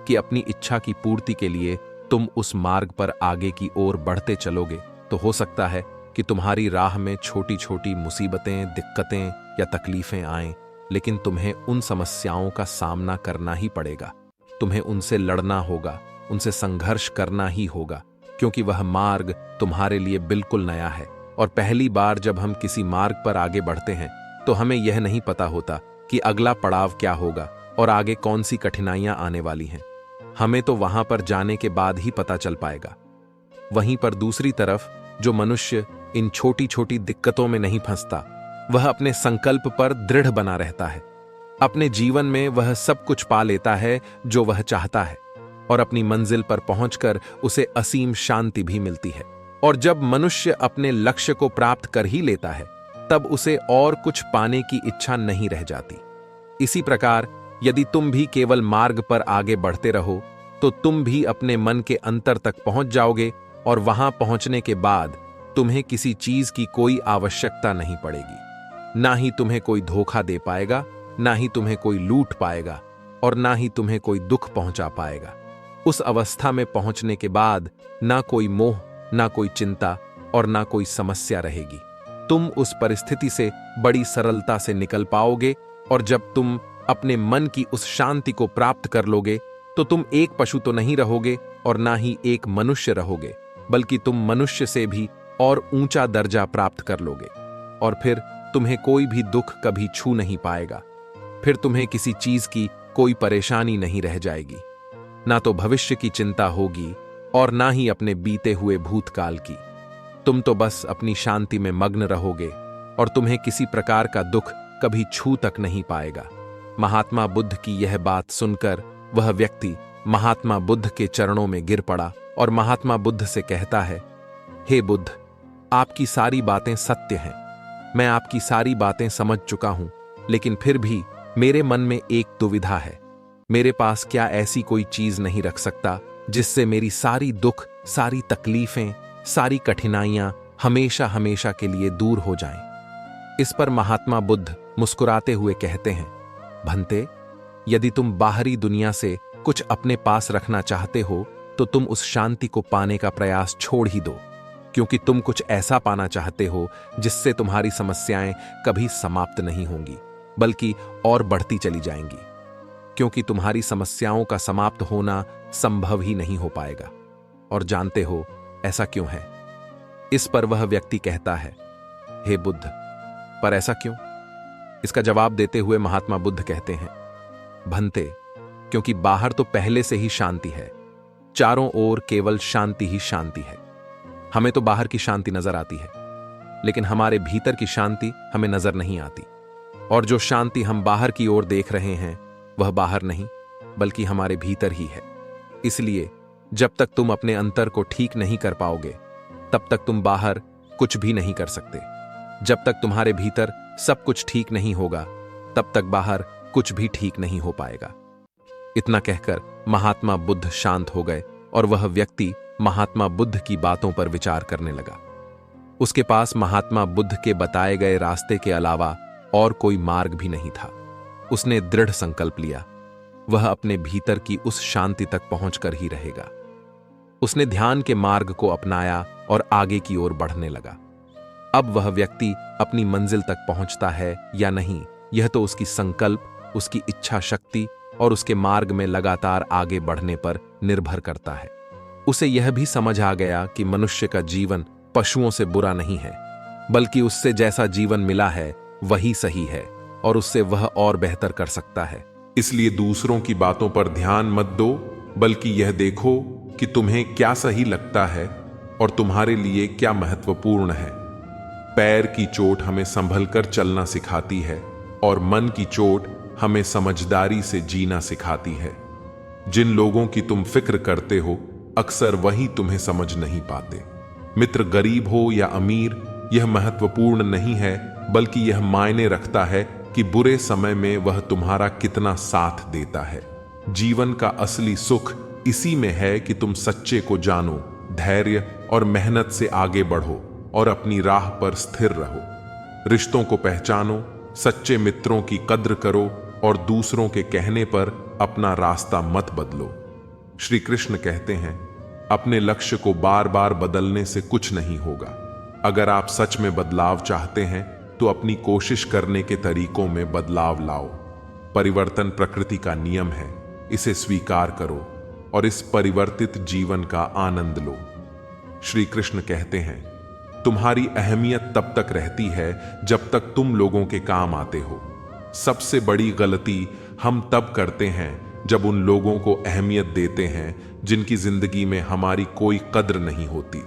कि अपनी इच्छा की पूर्ति के लिए तुम उस मार्ग पर आगे की ओर बढ़ते चलोगे, तो हो सकता है कि तुम्हारी राह में छोटी छोटी मुसीबतें, दिक्कतें या तकलीफें आएं, लेकिन तुम्हें उन समस्याओं का सामना करना ही पड़ेगा। तुम्हें उनसे लड़ना होगा, उनसे संघर्ष करना ही होगा, क्योंकि वह मार्ग तुम्हारे लिए बिल्कुल नया है। और पहली बार जब हम किसी मार्ग पर आगे बढ़ते हैं तो हमें यह नहीं पता होता कि अगला पड़ाव क्या होगा और आगे कौन सी कठिनाइयां आने वाली हैं। हमें तो वहां पर जाने के बाद ही पता चल पाएगा। वहीं पर दूसरी तरफ जो मनुष्य इन छोटी छोटी दिक्कतों में नहीं फंसता, वह अपने संकल्प पर दृढ़ बना रहता है। अपने जीवन में वह सब कुछ पा लेता है जो वह चाहता है, और अपनी मंजिल पर पहुंचकर उसे असीम शांति भी मिलती है। और जब मनुष्य अपने लक्ष्य को प्राप्त कर ही लेता है, तब उसे और कुछ पाने की इच्छा नहीं रह जाती। इसी प्रकार यदि तुम भी केवल मार्ग पर आगे बढ़ते रहो, तो तुम भी अपने मन के अंतर तक पहुंच जाओगे, और वहां पहुंचने के बाद तुम्हें किसी चीज की कोई आवश्यकता नहीं पड़ेगी। ना ही तुम्हें कोई धोखा दे पाएगा, ना ही तुम्हें कोई लूट पाएगा, और ना ही तुम्हें कोई दुख पहुंचा पाएगा। उस अवस्था में पहुंचने के बाद ना कोई मोह, ना कोई चिंता और ना कोई समस्या रहेगी। तुम उस परिस्थिति से बड़ी सरलता से निकल पाओगे, और जब तुम अपने मन की उस शांति को प्राप्त कर लोगे, तो तुम एक पशु तो नहीं रहोगे और ना ही एक मनुष्य रहोगे, बल्कि तुम मनुष्य से भी और ऊंचा दर्जा प्राप्त कर लोगे। और फिर तुम्हें कोई भी दुख कभी छू नहीं पाएगा। फिर तुम्हें किसी चीज की कोई परेशानी नहीं रह जाएगी। ना तो भविष्य की चिंता होगी और ना ही अपने बीते हुए भूतकाल की। तुम तो बस अपनी शांति में मग्न रहोगे, और तुम्हें किसी प्रकार का दुख कभी छू तक नहीं पाएगा। महात्मा बुद्ध की यह बात सुनकर वह व्यक्ति महात्मा बुद्ध के चरणों में गिर पड़ा और महात्मा बुद्ध से कहता है, हे बुद्ध, आपकी सारी बातें सत्य हैं। मैं आपकी सारी बातें समझ चुका हूं, लेकिन फिर भी मेरे मन में एक दुविधा है। मेरे पास क्या ऐसी कोई चीज नहीं रख सकता जिससे मेरी सारी दुख, सारी तकलीफें, सारी कठिनाइयां हमेशा हमेशा के लिए दूर हो जाएं? इस पर महात्मा बुद्ध मुस्कुराते हुए कहते हैं, भंते, यदि तुम बाहरी दुनिया से कुछ अपने पास रखना चाहते हो, तो तुम उस शांति को पाने का प्रयास छोड़ ही दो, क्योंकि तुम कुछ ऐसा पाना चाहते हो जिससे तुम्हारी समस्याएं कभी समाप्त नहीं होंगी, बल्कि और बढ़ती चली जाएंगी। क्योंकि तुम्हारी समस्याओं का समाप्त होना संभव ही नहीं हो पाएगा। और जानते हो ऐसा क्यों है? इस पर वह व्यक्ति कहता है, हे बुद्ध, पर ऐसा क्यों? इसका जवाब देते हुए महात्मा बुद्ध कहते हैं, भंते, क्योंकि बाहर तो पहले से ही शांति है। चारों ओर केवल शांति ही शांति है। हमें तो बाहर की शांति नजर आती है, लेकिन हमारे भीतर की शांति हमें नजर नहीं आती। और जो शांति हम बाहर की ओर देख रहे हैं, वह बाहर नहीं, बल्कि हमारे भीतर ही है। इसलिए जब तक तुम अपने अंतर को ठीक नहीं कर पाओगे, तब तक तुम बाहर कुछ भी नहीं कर सकते। जब तक तुम्हारे भीतर सब कुछ ठीक नहीं होगा, तब तक बाहर कुछ भी ठीक नहीं हो पाएगा। इतना कहकर महात्मा बुद्ध शांत हो गए, और वह व्यक्ति महात्मा बुद्ध की बातों पर विचार करने लगा। उसके पास महात्मा बुद्ध के बताए गए रास्ते के अलावा और कोई मार्ग भी नहीं था। उसने दृढ़ संकल्प लिया, वह अपने भीतर की उस शांति तक पहुंचकर ही रहेगा। उसने ध्यान के मार्ग को अपनाया और आगे की ओर बढ़ने लगा। अब वह व्यक्ति अपनी मंजिल तक पहुंचता है या नहीं, यह तो उसकी संकल्प, उसकी इच्छा शक्ति और उसके मार्ग में लगातार आगे बढ़ने पर निर्भर करता है। उसे यह भी समझ आ गया कि मनुष्य का जीवन पशुओं से बुरा नहीं है, बल्कि उससे जैसा जीवन मिला है वही सही है और उससे वह और बेहतर कर सकता है। इसलिए दूसरों की बातों पर ध्यान मत दो, बल्कि यह देखो कि तुम्हें क्या सही लगता है और तुम्हारे लिए क्या महत्वपूर्ण है। पैर की चोट हमें संभल कर चलना सिखाती है और मन की चोट हमें समझदारी से जीना सिखाती है। जिन लोगों की तुम फिक्र करते हो अक्सर वही तुम्हें समझ नहीं पाते। मित्र गरीब हो या अमीर, यह महत्वपूर्ण नहीं है, बल्कि यह मायने रखता है कि बुरे समय में वह तुम्हारा कितना साथ देता है। जीवन का असली सुख इसी में है कि तुम सच्चे को जानो, धैर्य और मेहनत से आगे बढ़ो और अपनी राह पर स्थिर रहो। रिश्तों को पहचानो, सच्चे मित्रों की कद्र करो और दूसरों के कहने पर अपना रास्ता मत बदलो। श्री कृष्ण कहते हैं, अपने लक्ष्य को बार बार बदलने से कुछ नहीं होगा। अगर आप सच में बदलाव चाहते हैं तो अपनी कोशिश करने के तरीकों में बदलाव लाओ। परिवर्तन प्रकृति का नियम है, इसे स्वीकार करो और इस परिवर्तित जीवन का आनंद लो। श्री कृष्ण कहते हैं, तुम्हारी अहमियत तब तक रहती है जब तक तुम लोगों के काम आते हो। सबसे बड़ी गलती हम तब करते हैं जब उन लोगों को अहमियत देते हैं जिनकी जिंदगी में हमारी कोई कद्र नहीं होती।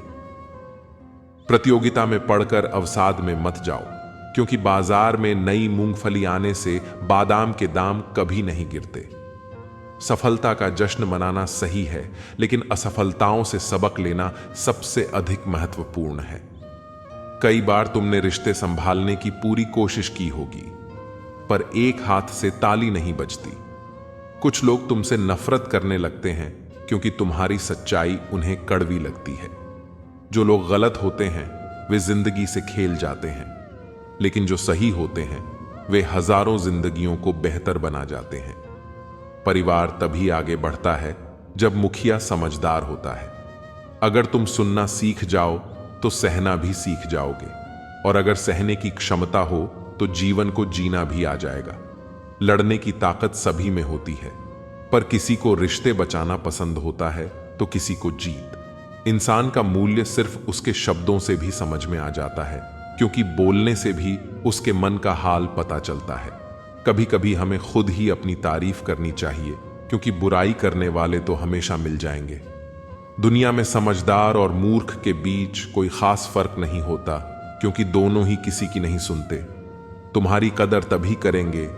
प्रतियोगिता में पढ़कर अवसाद में मत जाओ, क्योंकि बाजार में नई मूंगफली आने से बादाम के दाम कभी नहीं गिरते। सफलता का जश्न मनाना सही है, लेकिन असफलताओं से सबक लेना सबसे अधिक महत्वपूर्ण है। कई बार तुमने रिश्ते संभालने की पूरी कोशिश की होगी, पर एक हाथ से ताली नहीं बजती। कुछ लोग तुमसे नफरत करने लगते हैं क्योंकि तुम्हारी सच्चाई उन्हें कड़वी लगती है। जो लोग गलत होते हैं वे जिंदगी से खेल जाते हैं, लेकिन जो सही होते हैं वे हजारों जिंदगियों को बेहतर बना जाते हैं। परिवार तभी आगे बढ़ता है जब मुखिया समझदार होता है। अगर तुम सुनना सीख जाओ तो सहना भी सीख जाओगे, और अगर सहने की क्षमता हो तो जीवन को जीना भी आ जाएगा। लड़ने की ताकत सभी में होती है, पर किसी को रिश्ते बचाना पसंद होता है तो किसी को जीत। इंसान का मूल्य सिर्फ उसके शब्दों से भी समझ में आ जाता है, क्योंकि बोलने से भी उसके मन का हाल पता चलता है। कभी कभी हमें खुद ही अपनी तारीफ करनी चाहिए, क्योंकि बुराई करने वाले तो हमेशा मिल जाएंगे। दुनिया में समझदार और मूर्ख के बीच कोई खास फर्क नहीं होता, क्योंकि दोनों ही किसी की नहीं सुनते। तुम्हारी कदर तभी करेंगे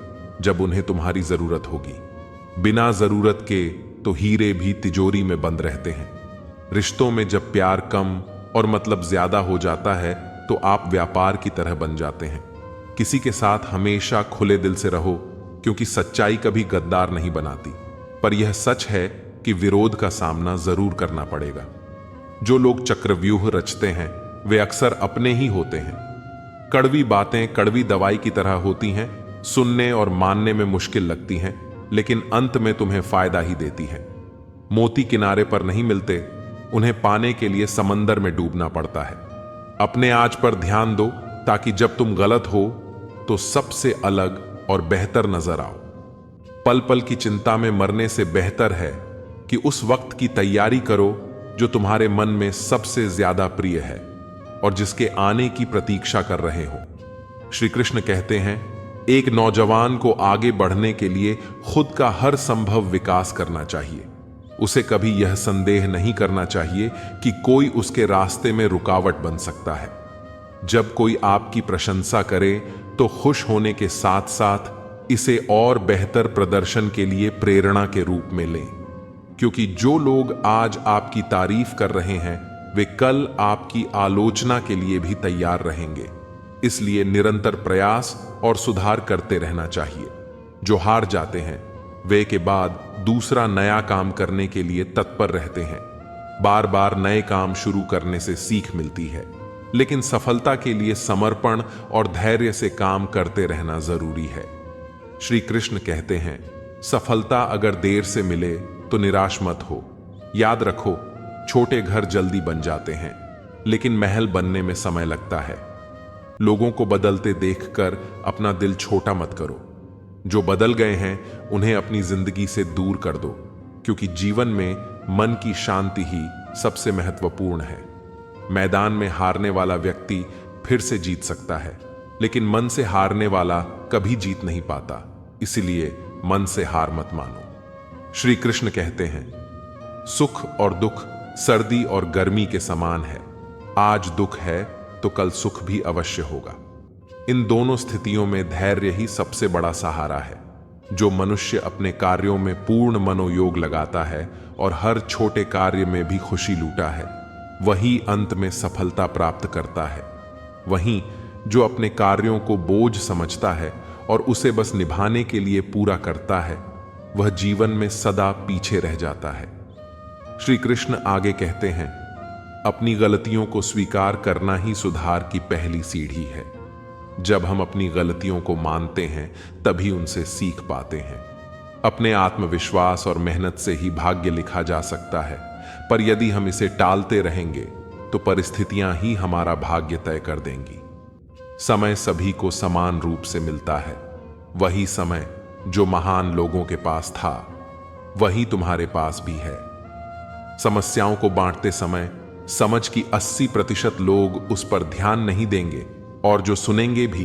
जब उन्हें तुम्हारी जरूरत होगी। बिना जरूरत के तो हीरे भी तिजोरी में बंद रहते हैं। रिश्तों में जब प्यार कम और मतलब ज्यादा हो जाता है तो आप व्यापार की तरह बन जाते हैं। किसी के साथ हमेशा खुले दिल से रहो, क्योंकि सच्चाई कभी गद्दार नहीं बनाती। पर यह सच है कि विरोध का सामना जरूर करना पड़ेगा। जो लोग चक्रव्यूह रचते हैं वे अक्सर अपने ही होते हैं। कड़वी बातें कड़वी दवाई की तरह होती हैं, सुनने और मानने में मुश्किल लगती हैं, लेकिन अंत में तुम्हें फायदा ही देती हैं। मोती किनारे पर नहीं मिलते, उन्हें पाने के लिए समंदर में डूबना पड़ता है। अपने आज पर ध्यान दो, ताकि जब तुम गलत हो तो सबसे अलग और बेहतर नजर आओ। पल पल की चिंता में मरने से बेहतर है कि उस वक्त की तैयारी करो जो तुम्हारे मन में सबसे ज्यादा प्रिय है और जिसके आने की प्रतीक्षा कर रहे हो। श्री कृष्ण कहते हैं, एक नौजवान को आगे बढ़ने के लिए खुद का हर संभव विकास करना चाहिए। उसे कभी यह संदेह नहीं करना चाहिए कि कोई उसके रास्ते में रुकावट बन सकता है। जब कोई आपकी प्रशंसा करे तो खुश होने के साथ साथ इसे और बेहतर प्रदर्शन के लिए प्रेरणा के रूप में लें, क्योंकि जो लोग आज आपकी तारीफ कर रहे हैं वे कल आपकी आलोचना के लिए भी तैयार रहेंगे। इसलिए निरंतर प्रयास और सुधार करते रहना चाहिए। जो हार जाते हैं वे के बाद दूसरा नया काम करने के लिए तत्पर रहते हैं। बार बार नए काम शुरू करने से सीख मिलती है, लेकिन सफलता के लिए समर्पण और धैर्य से काम करते रहना जरूरी है। श्री कृष्ण कहते हैं, सफलता अगर देर से मिले तो निराश मत हो। याद रखो, छोटे घर जल्दी बन जाते हैं, लेकिन महल बनने में समय लगता है। लोगों को बदलते देखकर अपना दिल छोटा मत करो। जो बदल गए हैं उन्हें अपनी जिंदगी से दूर कर दो, क्योंकि जीवन में मन की शांति ही सबसे महत्वपूर्ण है। मैदान में हारने वाला व्यक्ति फिर से जीत सकता है, लेकिन मन से हारने वाला कभी जीत नहीं पाता। इसलिए मन से हार मत मानो। श्री कृष्ण कहते हैं, सुख और दुख सर्दी और गर्मी के समान है। आज दुख है तो कल सुख भी अवश्य होगा। इन दोनों स्थितियों में धैर्य ही सबसे बड़ा सहारा है। जो मनुष्य अपने कार्यों में पूर्ण मनोयोग लगाता है और हर छोटे कार्य में भी खुशी लूटा है, वही अंत में सफलता प्राप्त करता है। वहीं जो अपने कार्यों को बोझ समझता है और उसे बस निभाने के लिए पूरा करता है, वह जीवन में सदा पीछे रह जाता है। श्री कृष्ण आगे कहते हैं, अपनी गलतियों को स्वीकार करना ही सुधार की पहली सीढ़ी है। जब हम अपनी गलतियों को मानते हैं तभी उनसे सीख पाते हैं। अपने आत्मविश्वास और मेहनत से ही भाग्य लिखा जा सकता है, पर यदि हम इसे टालते रहेंगे तो परिस्थितियां ही हमारा भाग्य तय कर देंगी। समय सभी को समान रूप से मिलता है। वही समय जो महान लोगों के पास था, वही तुम्हारे पास भी है। समस्याओं को बांटते समय समझ की 80% लोग उस पर ध्यान नहीं देंगे, और जो सुनेंगे भी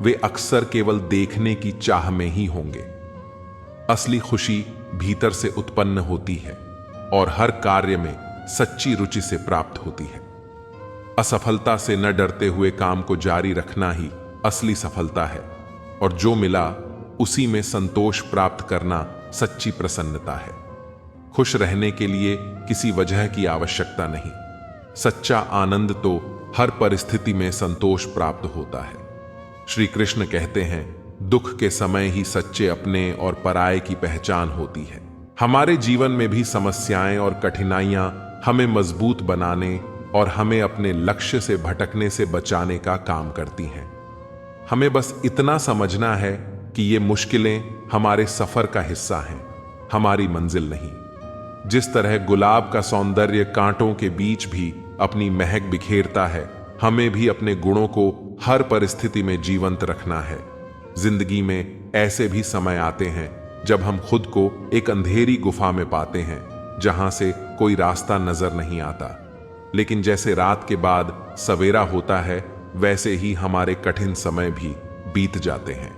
वे अक्सर केवल देखने की चाह में ही होंगे। असली खुशी भीतर से उत्पन्न होती है और हर कार्य में सच्ची रुचि से प्राप्त होती है। असफलता से न डरते हुए काम को जारी रखना ही असली सफलता है, और जो मिला उसी में संतोष प्राप्त करना सच्ची प्रसन्नता है। खुश रहने के लिए किसी वजह की आवश्यकता नहीं। सच्चा आनंद तो हर परिस्थिति में संतोष प्राप्त होता है। श्री कृष्ण कहते हैं, दुख के समय ही सच्चे अपने और पराये की पहचान होती है। हमारे जीवन में भी समस्याएं और कठिनाइयां हमें मजबूत बनाने और हमें अपने लक्ष्य से भटकने से बचाने का काम करती हैं। हमें बस इतना समझना है कि ये मुश्किलें हमारे सफर का हिस्सा हैं, हमारी मंजिल नहीं। जिस तरह गुलाब का सौंदर्य कांटों के बीच भी अपनी महक बिखेरता है, हमें भी अपने गुणों को हर परिस्थिति में जीवंत रखना है। जिंदगी में ऐसे भी समय आते हैं जब हम खुद को एक अंधेरी गुफा में पाते हैं, जहां से कोई रास्ता नजर नहीं आता। लेकिन जैसे रात के बाद सवेरा होता है, वैसे ही हमारे कठिन समय भी बीत जाते हैं।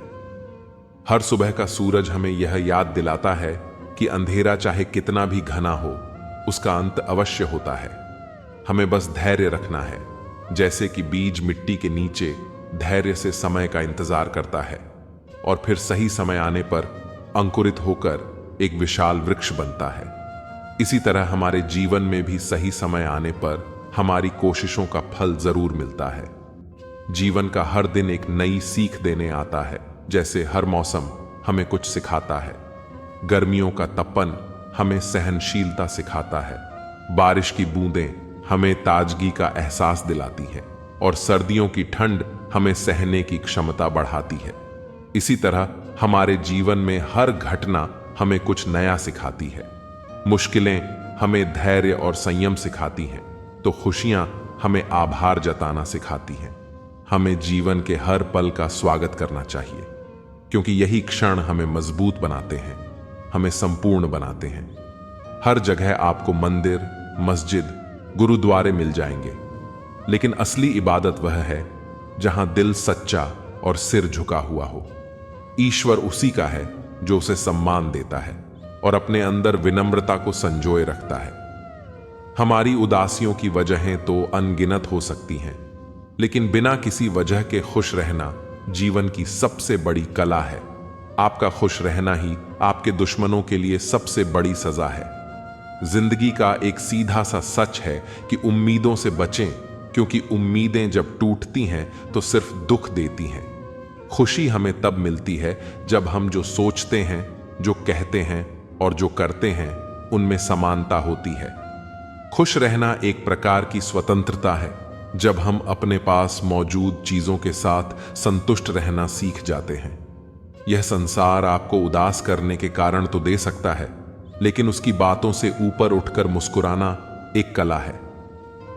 हर सुबह का सूरज हमें यह याद दिलाता है कि अंधेरा चाहे कितना भी घना हो, उसका अंत अवश्य होता है। हमें बस धैर्य रखना है, जैसे कि बीज मिट्टी के नीचे धैर्य से समय का इंतजार करता है और फिर सही समय आने पर अंकुरित होकर एक विशाल वृक्ष बनता है। इसी तरह हमारे जीवन में भी सही समय आने पर हमारी कोशिशों का फल जरूर मिलता है। जीवन का हर दिन एक नई सीख देने आता है। जैसे हर मौसम हमें कुछ सिखाता है। गर्मियों का तपन हमें सहनशीलता सिखाता है, बारिश की बूंदें हमें ताजगी का एहसास दिलाती हैं और सर्दियों की ठंड हमें सहने की क्षमता बढ़ाती है। इसी तरह हमारे जीवन में हर घटना हमें कुछ नया सिखाती है। मुश्किलें हमें धैर्य और संयम सिखाती हैं, तो खुशियां हमें आभार जताना सिखाती हैं। हमें जीवन के हर पल का स्वागत करना चाहिए, क्योंकि यही क्षण हमें मजबूत बनाते हैं, हमें संपूर्ण बनाते हैं। हर जगह आपको मंदिर, मस्जिद, गुरुद्वारे मिल जाएंगे, लेकिन असली इबादत वह है जहां दिल सच्चा और सिर झुका हुआ हो। ईश्वर उसी का है जो उसे सम्मान देता है और अपने अंदर विनम्रता को संजोए रखता है। हमारी उदासियों की वजहें तो अनगिनत हो सकती हैं, लेकिन बिना किसी वजह के खुश रहना जीवन की सबसे बड़ी कला है। आपका खुश रहना ही आपके दुश्मनों के लिए सबसे बड़ी सजा है। जिंदगी का एक सीधा सा सच है कि उम्मीदों से बचें, क्योंकि उम्मीदें जब टूटती हैं तो सिर्फ दुख देती हैं। खुशी हमें तब मिलती है जब हम जो सोचते हैं, जो कहते हैं और जो करते हैं उनमें समानता होती है। खुश रहना एक प्रकार की स्वतंत्रता है, जब हम अपने पास मौजूद चीजों के साथ संतुष्ट रहना सीख जाते हैं। यह संसार आपको उदास करने के कारण तो दे सकता है, लेकिन उसकी बातों से ऊपर उठकर मुस्कुराना एक कला है।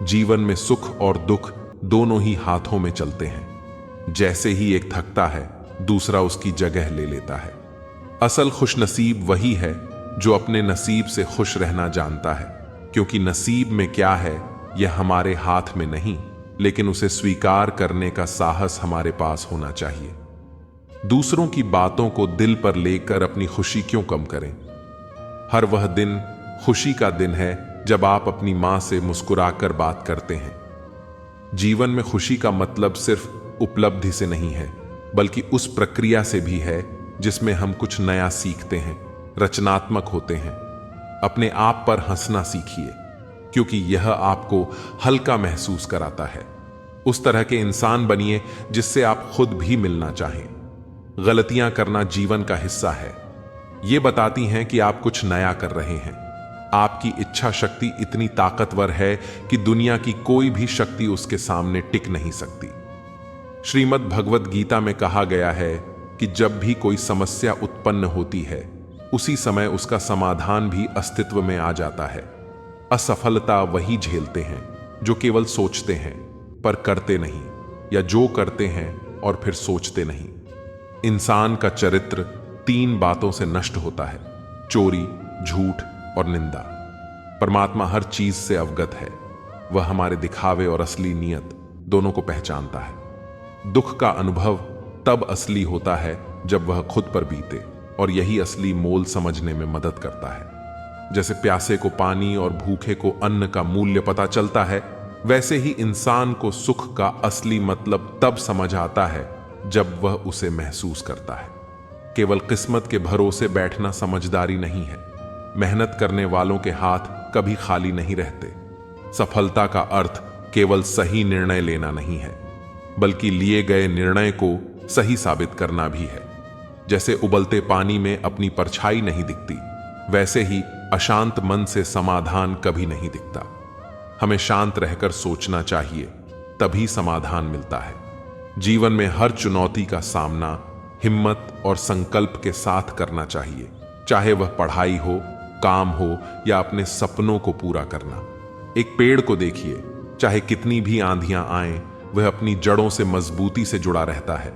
जीवन में सुख और दुख दोनों ही हाथों में चलते हैं। जैसे ही एक थकता है, दूसरा उसकी जगह ले लेता है। असल खुशनसीब वही है जो अपने नसीब से खुश रहना जानता है, क्योंकि नसीब में क्या है यह हमारे हाथ में नहीं, लेकिन उसे स्वीकार करने का साहस हमारे पास होना चाहिए। दूसरों की बातों को दिल पर लेकर अपनी खुशी क्यों कम करें? हर वह दिन खुशी का दिन है जब आप अपनी मां से मुस्कुराकर बात करते हैं। जीवन में खुशी का मतलब सिर्फ उपलब्धि से नहीं है, बल्कि उस प्रक्रिया से भी है जिसमें हम कुछ नया सीखते हैं, रचनात्मक होते हैं। अपने आप पर हंसना सीखिए, क्योंकि यह आपको हल्का महसूस कराता है। उस तरह के इंसान बनिए जिससे आप खुद भी मिलना चाहें। गलतियां करना जीवन का हिस्सा है। ये बताती हैं कि आप कुछ नया कर रहे हैं। आपकी इच्छा शक्ति इतनी ताकतवर है कि दुनिया की कोई भी शक्ति उसके सामने टिक नहीं सकती। श्रीमद् भगवत गीता में कहा गया है कि जब भी कोई समस्या उत्पन्न होती है, उसी समय उसका समाधान भी अस्तित्व में आ जाता है। असफलता वही झेलते हैं जो केवल सोचते हैं पर करते नहीं, या जो करते हैं और फिर सोचते नहीं। इंसान का चरित्र 3 बातों से नष्ट होता है: चोरी, झूठ और निंदा। परमात्मा हर चीज से अवगत है। वह हमारे दिखावे और असली नियत दोनों को पहचानता है। दुख का अनुभव तब असली होता है जब वह खुद पर बीते, और यही असली मोल समझने में मदद करता है। जैसे प्यासे को पानी और भूखे को अन्न का मूल्य पता चलता है, वैसे ही इंसान को सुख का असली मतलब तब समझ आता है जब वह उसे महसूस करता है। केवल किस्मत के भरोसे बैठना समझदारी नहीं है। मेहनत करने वालों के हाथ कभी खाली नहीं रहते। सफलता का अर्थ केवल सही निर्णय लेना नहीं है, बल्कि लिए गए निर्णय को सही साबित करना भी है। जैसे उबलते पानी में अपनी परछाई नहीं दिखती, वैसे ही अशांत मन से समाधान कभी नहीं दिखता। हमें शांत रहकर सोचना चाहिए, तभी समाधान मिलता है। जीवन में हर चुनौती का सामना हिम्मत और संकल्प के साथ करना चाहिए, चाहे वह पढ़ाई हो, काम हो या अपने सपनों को पूरा करना। एक पेड़ को देखिए, चाहे कितनी भी आंधियां आएं, वह अपनी जड़ों से मजबूती से जुड़ा रहता है।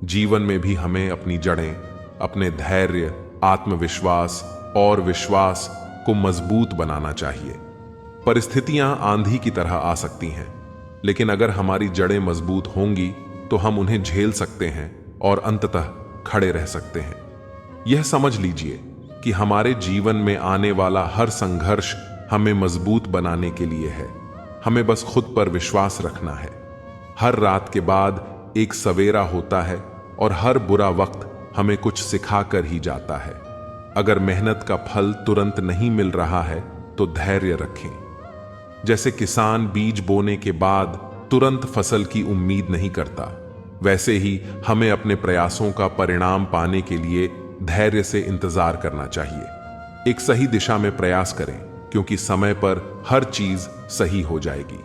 जीवन में भी हमें अपनी जड़ें, अपने धैर्य, आत्मविश्वास और विश्वास को मजबूत बनाना चाहिए। परिस्थितियां आंधी की तरह आ सकती हैं, लेकिन अगर हमारी जड़ें मजबूत होंगी तो हम उन्हें झेल सकते हैं और अंततः खड़े रह सकते हैं। यह समझ लीजिए कि हमारे जीवन में आने वाला हर संघर्ष हमें मजबूत बनाने के लिए है। हमें बस खुद पर विश्वास रखना है। हर रात के बाद एक सवेरा होता है और हर बुरा वक्त हमें कुछ सिखा कर ही जाता है। अगर मेहनत का फल तुरंत नहीं मिल रहा है तो धैर्य रखें। जैसे किसान बीज बोने के बाद तुरंत फसल की उम्मीद नहीं करता, वैसे ही हमें अपने प्रयासों का परिणाम पाने के लिए धैर्य से इंतजार करना चाहिए। एक सही दिशा में प्रयास करें, क्योंकि समय पर हर चीज सही हो जाएगी।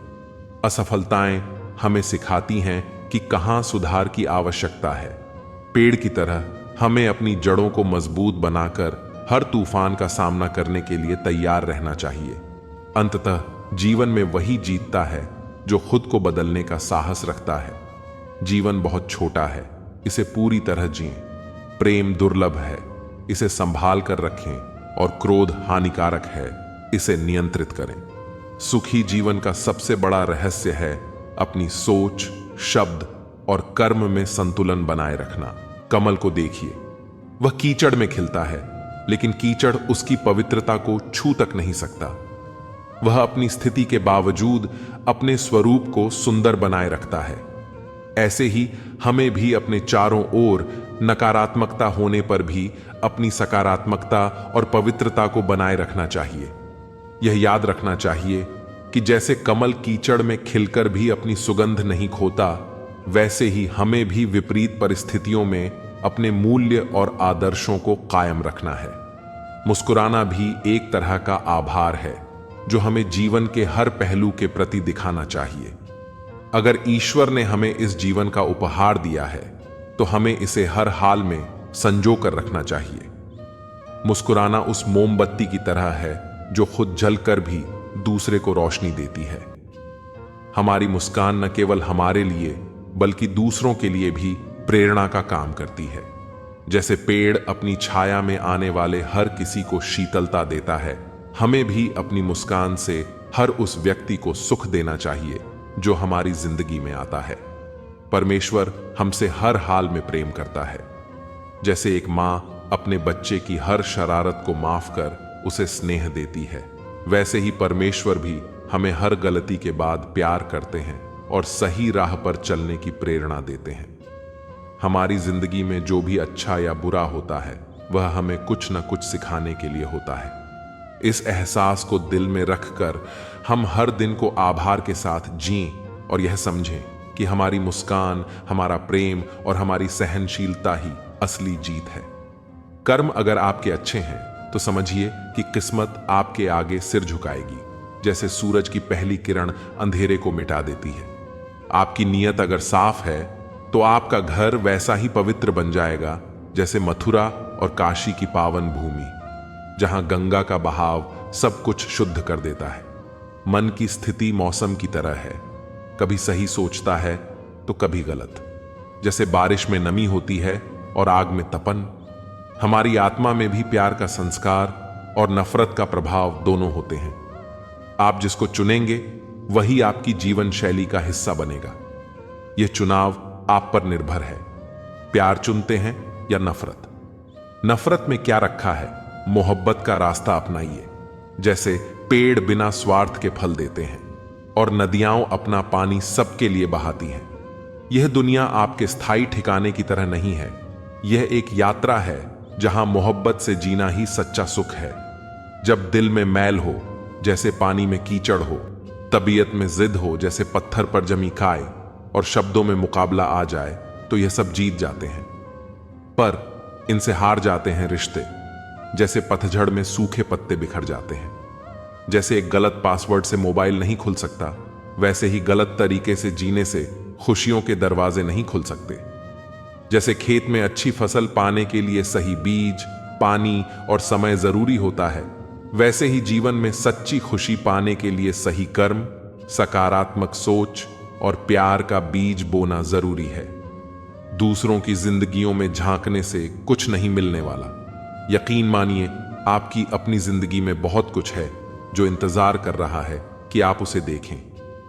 असफलताएं हमें सिखाती हैं कि कहां सुधार की आवश्यकता है। पेड़ की तरह हमें अपनी जड़ों को मजबूत बनाकर हर तूफान का सामना करने के लिए तैयार रहना चाहिए। अंततः जीवन में वही जीतता है जो खुद को बदलने का साहस रखता है। जीवन बहुत छोटा है, इसे पूरी तरह जिएं। प्रेम दुर्लभ है, इसे संभाल कर रखें, और क्रोध हानिकारक है, इसे नियंत्रित करें। सुखी जीवन का सबसे बड़ा रहस्य है अपनी सोच, शब्द और कर्म में संतुलन बनाए रखना। कमल को देखिए, वह कीचड़ में खिलता है, लेकिन कीचड़ उसकी पवित्रता को छू तक नहीं सकता। वह अपनी स्थिति के बावजूद अपने स्वरूप को सुंदर बनाए रखता है। ऐसे ही हमें भी अपने चारों ओर नकारात्मकता होने पर भी अपनी सकारात्मकता और पवित्रता को बनाए रखना चाहिए। यह याद रखना चाहिए कि जैसे कमल कीचड़ में खिलकर भी अपनी सुगंध नहीं खोता, वैसे ही हमें भी विपरीत परिस्थितियों में अपने मूल्य और आदर्शों को कायम रखना है। मुस्कुराना भी एक तरह का आभार है जो हमें जीवन के हर पहलू के प्रति दिखाना चाहिए। अगर ईश्वर ने हमें इस जीवन का उपहार दिया है तो हमें इसे हर हाल में संजो कर रखना चाहिए। मुस्कुराना उस मोमबत्ती की तरह है जो खुद जलकर भी दूसरे को रोशनी देती है। हमारी मुस्कान न केवल हमारे लिए बल्कि दूसरों के लिए भी प्रेरणा का काम करती है। जैसे पेड़ अपनी छाया में आने वाले हर किसी को शीतलता देता है, हमें भी अपनी मुस्कान से हर उस व्यक्ति को सुख देना चाहिए जो हमारी जिंदगी में आता है। परमेश्वर हमसे हर हाल में प्रेम करता है। जैसे एक मां अपने बच्चे की हर शरारत को माफ कर उसे स्नेह देती है, वैसे ही परमेश्वर भी हमें हर गलती के बाद प्यार करते हैं और सही राह पर चलने की प्रेरणा देते हैं। हमारी जिंदगी में जो भी अच्छा या बुरा होता है वह हमें कुछ न कुछ सिखाने के लिए होता है। इस एहसास को दिल में रखकर हम हर दिन को आभार के साथ जिएं और यह समझें कि हमारी मुस्कान, हमारा प्रेम और हमारी सहनशीलता ही असली जीत है। कर्म अगर आपके अच्छे हैं तो समझिए कि किस्मत आपके आगे सिर झुकाएगी, जैसे सूरज की पहली किरण अंधेरे को मिटा देती है। आपकी नीयत अगर साफ है तो आपका घर वैसा ही पवित्र बन जाएगा जैसे मथुरा और काशी की पावन भूमि, जहां गंगा का बहाव सब कुछ शुद्ध कर देता है। मन की स्थिति मौसम की तरह है, कभी सही सोचता है तो कभी गलत। जैसे बारिश में नमी होती है और आग में तपन, हमारी आत्मा में भी प्यार का संस्कार और नफरत का प्रभाव दोनों होते हैं। आप जिसको चुनेंगे वही आपकी जीवन शैली का हिस्सा बनेगा। यह चुनाव आप पर निर्भर है। प्यार चुनते हैं या नफरत? नफरत में क्या रखा है? मोहब्बत का रास्ता अपनाइए। जैसे पेड़ बिना स्वार्थ के फल देते हैं और नदियां अपना पानी सबके लिए बहाती हैं। यह दुनिया आपके स्थायी ठिकाने की तरह नहीं है। यह एक यात्रा है जहां मोहब्बत से जीना ही सच्चा सुख है। जब दिल में मैल हो जैसे पानी में कीचड़ हो, तबीयत में जिद हो जैसे पत्थर पर जमी खाए, और शब्दों में मुकाबला आ जाए तो यह सब जीत जाते हैं। पर इनसे हार जाते हैं रिश्ते, जैसे पतझड़ में सूखे पत्ते बिखर जाते हैं। जैसे एक गलत पासवर्ड से मोबाइल नहीं खुल सकता, वैसे ही गलत तरीके से जीने से खुशियों के दरवाजे नहीं खुल सकते। जैसे खेत में अच्छी फसल पाने के लिए सही बीज, पानी और समय जरूरी होता है, वैसे ही जीवन में सच्ची खुशी पाने के लिए सही कर्म, सकारात्मक सोच और प्यार का बीज बोना जरूरी है। दूसरों की जिंदगियों में झांकने से कुछ नहीं मिलने वाला। यकीन मानिए, आपकी अपनी जिंदगी में बहुत कुछ है जो इंतजार कर रहा है कि आप उसे देखें।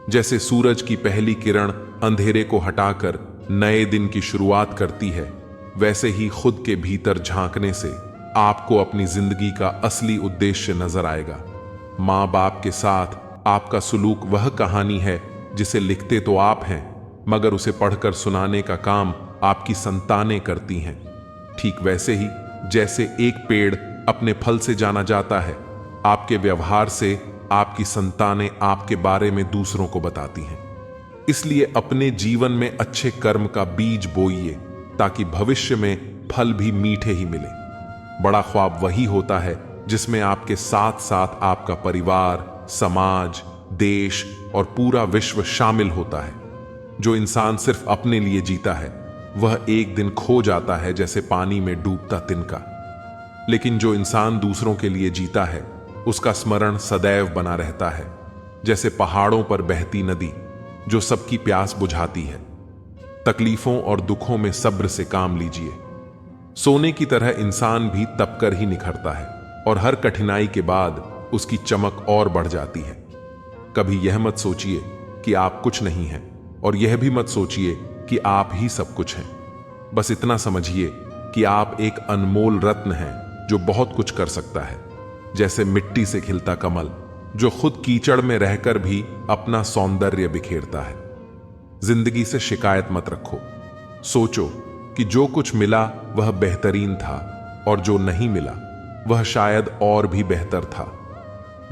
जैसे सूरज की पहली किरण अंधेरे को हटाकर नए दिन की शुरुआत करती है, वैसे ही खुद के भीतर झांकने से आपको अपनी जिंदगी का असली उद्देश्य नजर आएगा। माँ बाप के साथ आपका सुलूक वह कहानी है जिसे लिखते तो आप हैं, मगर उसे पढ़कर सुनाने का काम आपकी संतानें करती हैं। ठीक वैसे ही जैसे एक पेड़ अपने फल से जाना जाता है, आपके व्यवहार से आपकी संतानें आपके बारे में दूसरों को बताती हैं। इसलिए अपने जीवन में अच्छे कर्म का बीज बोइए ताकि भविष्य में फल भी मीठे ही मिले। बड़ा ख्वाब वही होता है जिसमें आपके साथ साथ आपका परिवार, समाज, देश और पूरा विश्व शामिल होता है। जो इंसान सिर्फ अपने लिए जीता है वह एक दिन खो जाता है, जैसे पानी में डूबता तिनका। लेकिन जो इंसान दूसरों के लिए जीता है उसका स्मरण सदैव बना रहता है, जैसे पहाड़ों पर बहती नदी जो सबकी प्यास बुझाती है। तकलीफों और दुखों में सब्र से काम लीजिए। सोने की तरह इंसान भी तपकर ही निखरता है और हर कठिनाई के बाद उसकी चमक और बढ़ जाती है। कभी यह मत सोचिए कि आप कुछ नहीं हैं और यह भी मत सोचिए कि आप ही सब कुछ हैं। बस इतना समझिए कि आप एक अनमोल रत्न हैं जो बहुत कुछ कर सकता है। जैसे मिट्टी से खिलता कमल जो खुद कीचड़ में रहकर भी अपना सौंदर्य बिखेरता है। जिंदगी से शिकायत मत रखो। सोचो कि जो कुछ मिला वह बेहतरीन था और जो नहीं मिला वह शायद और भी बेहतर था।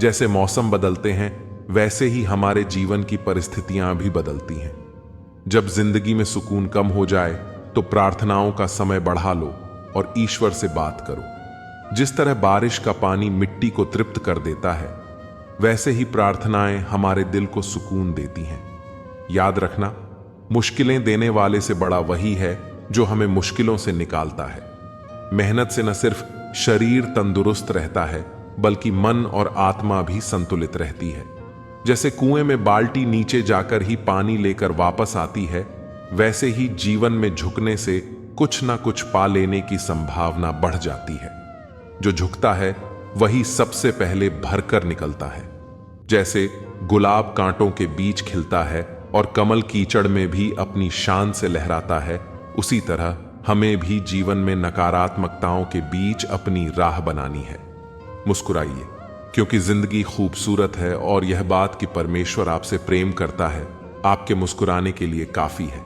जैसे मौसम बदलते हैं वैसे ही हमारे जीवन की परिस्थितियां भी बदलती हैं। जब जिंदगी में सुकून कम हो जाए तो प्रार्थनाओं का समय बढ़ा लो और ईश्वर से बात करो। जिस तरह बारिश का पानी मिट्टी को तृप्त कर देता है, वैसे ही प्रार्थनाएं हमारे दिल को सुकून देती हैं। याद रखना, मुश्किलें देने वाले से बड़ा वही है जो हमें मुश्किलों से निकालता है। मेहनत से न सिर्फ शरीर तंदुरुस्त रहता है बल्कि मन और आत्मा भी संतुलित रहती है। जैसे कुएं में बाल्टी नीचे जाकर ही पानी लेकर वापस आती है, वैसे ही जीवन में झुकने से कुछ ना कुछ पा लेने की संभावना बढ़ जाती है। जो झुकता है वही सबसे पहले भरकर निकलता है। जैसे गुलाब कांटों के बीच खिलता है और कमल कीचड़ में भी अपनी शान से लहराता है, उसी तरह हमें भी जीवन में नकारात्मकताओं के बीच अपनी राह बनानी है। मुस्कुराइए, क्योंकि जिंदगी खूबसूरत है और यह बात कि परमेश्वर आपसे प्रेम करता है आपके मुस्कुराने के लिए काफी है।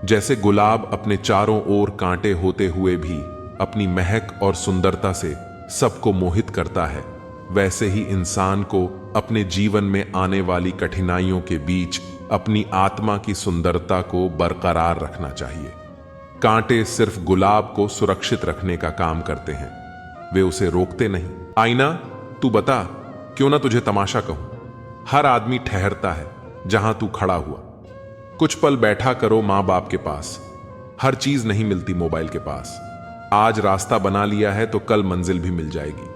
जैसे गुलाब अपने चारों ओर कांटे होते हुए भी अपनी महक और सुंदरता से सबको मोहित करता है, वैसे ही इंसान को अपने जीवन में आने वाली कठिनाइयों के बीच अपनी आत्मा की सुंदरता को बरकरार रखना चाहिए। कांटे सिर्फ गुलाब को सुरक्षित रखने का काम करते हैं, वे उसे रोकते नहीं। आईना, तू बता, क्यों ना तुझे तमाशा कहूं। हर आदमी ठहरता है जहां तू खड़ा हुआ। कुछ पल बैठा करो मां बाप के पास। हर चीज नहीं मिलती मोबाइल के पास। आज रास्ता बना लिया है तो कल मंजिल भी मिल जाएगी।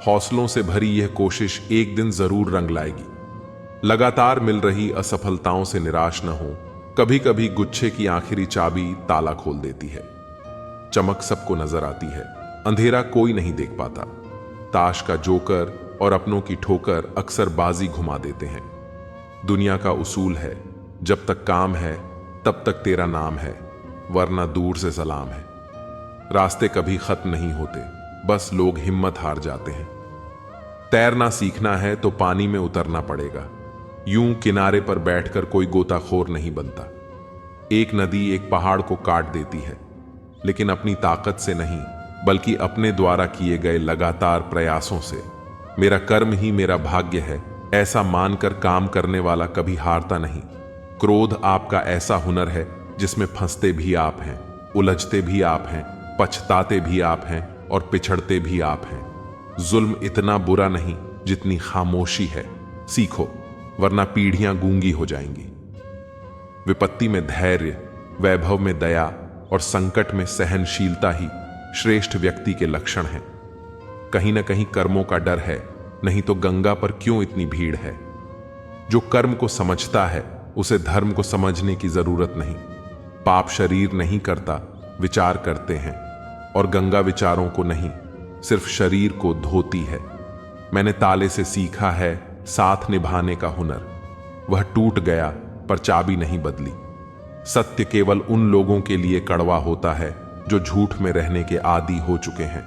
हौसलों से भरी यह कोशिश एक दिन जरूर रंग लाएगी। लगातार मिल रही असफलताओं से निराश न हो। कभी कभी गुच्छे की आखिरी चाबी ताला खोल देती है। चमक सबको नजर आती है, अंधेरा कोई नहीं देख पाता। ताश का जोकर और अपनों की ठोकर अक्सर बाजी घुमा देते हैं। दुनिया का उसूल है, जब तक काम है तब तक तेरा नाम है, वरना दूर से सलाम है। रास्ते कभी खत्म नहीं होते, बस लोग हिम्मत हार जाते हैं। तैरना सीखना है तो पानी में उतरना पड़ेगा। यूं किनारे पर बैठकर कोई गोताखोर नहीं बनता। एक नदी एक पहाड़ को काट देती है, लेकिन अपनी ताकत से नहीं, बल्कि अपने द्वारा किए गए लगातार प्रयासों से। मेरा कर्म ही मेरा भाग्य है, ऐसा मानकर काम करने वाला कभी हारता नहीं। क्रोध आपका ऐसा हुनर है जिसमें फंसते भी आप हैं, उलझते भी आप हैं, पछताते भी आप हैं और पिछड़ते भी आप हैं। जुल्म इतना बुरा नहीं जितनी खामोशी है। सीखो, वरना पीढ़ियां गूंगी हो जाएंगी। विपत्ति में धैर्य, वैभव में दया और संकट में सहनशीलता ही श्रेष्ठ व्यक्ति के लक्षण हैं। कहीं ना कहीं कर्मों का डर है, नहीं तो गंगा पर क्यों इतनी भीड़ है। जो कर्म को समझता है उसे धर्म को समझने की जरूरत नहीं। पाप शरीर नहीं करता, विचार करते हैं, और गंगा विचारों को नहीं, सिर्फ शरीर को धोती है। मैंने ताले से सीखा है साथ निभाने का हुनर। वह टूट गया पर चाबी नहीं बदली। सत्य केवल उन लोगों के लिए कड़वा होता है जो झूठ में रहने के आदी हो चुके हैं।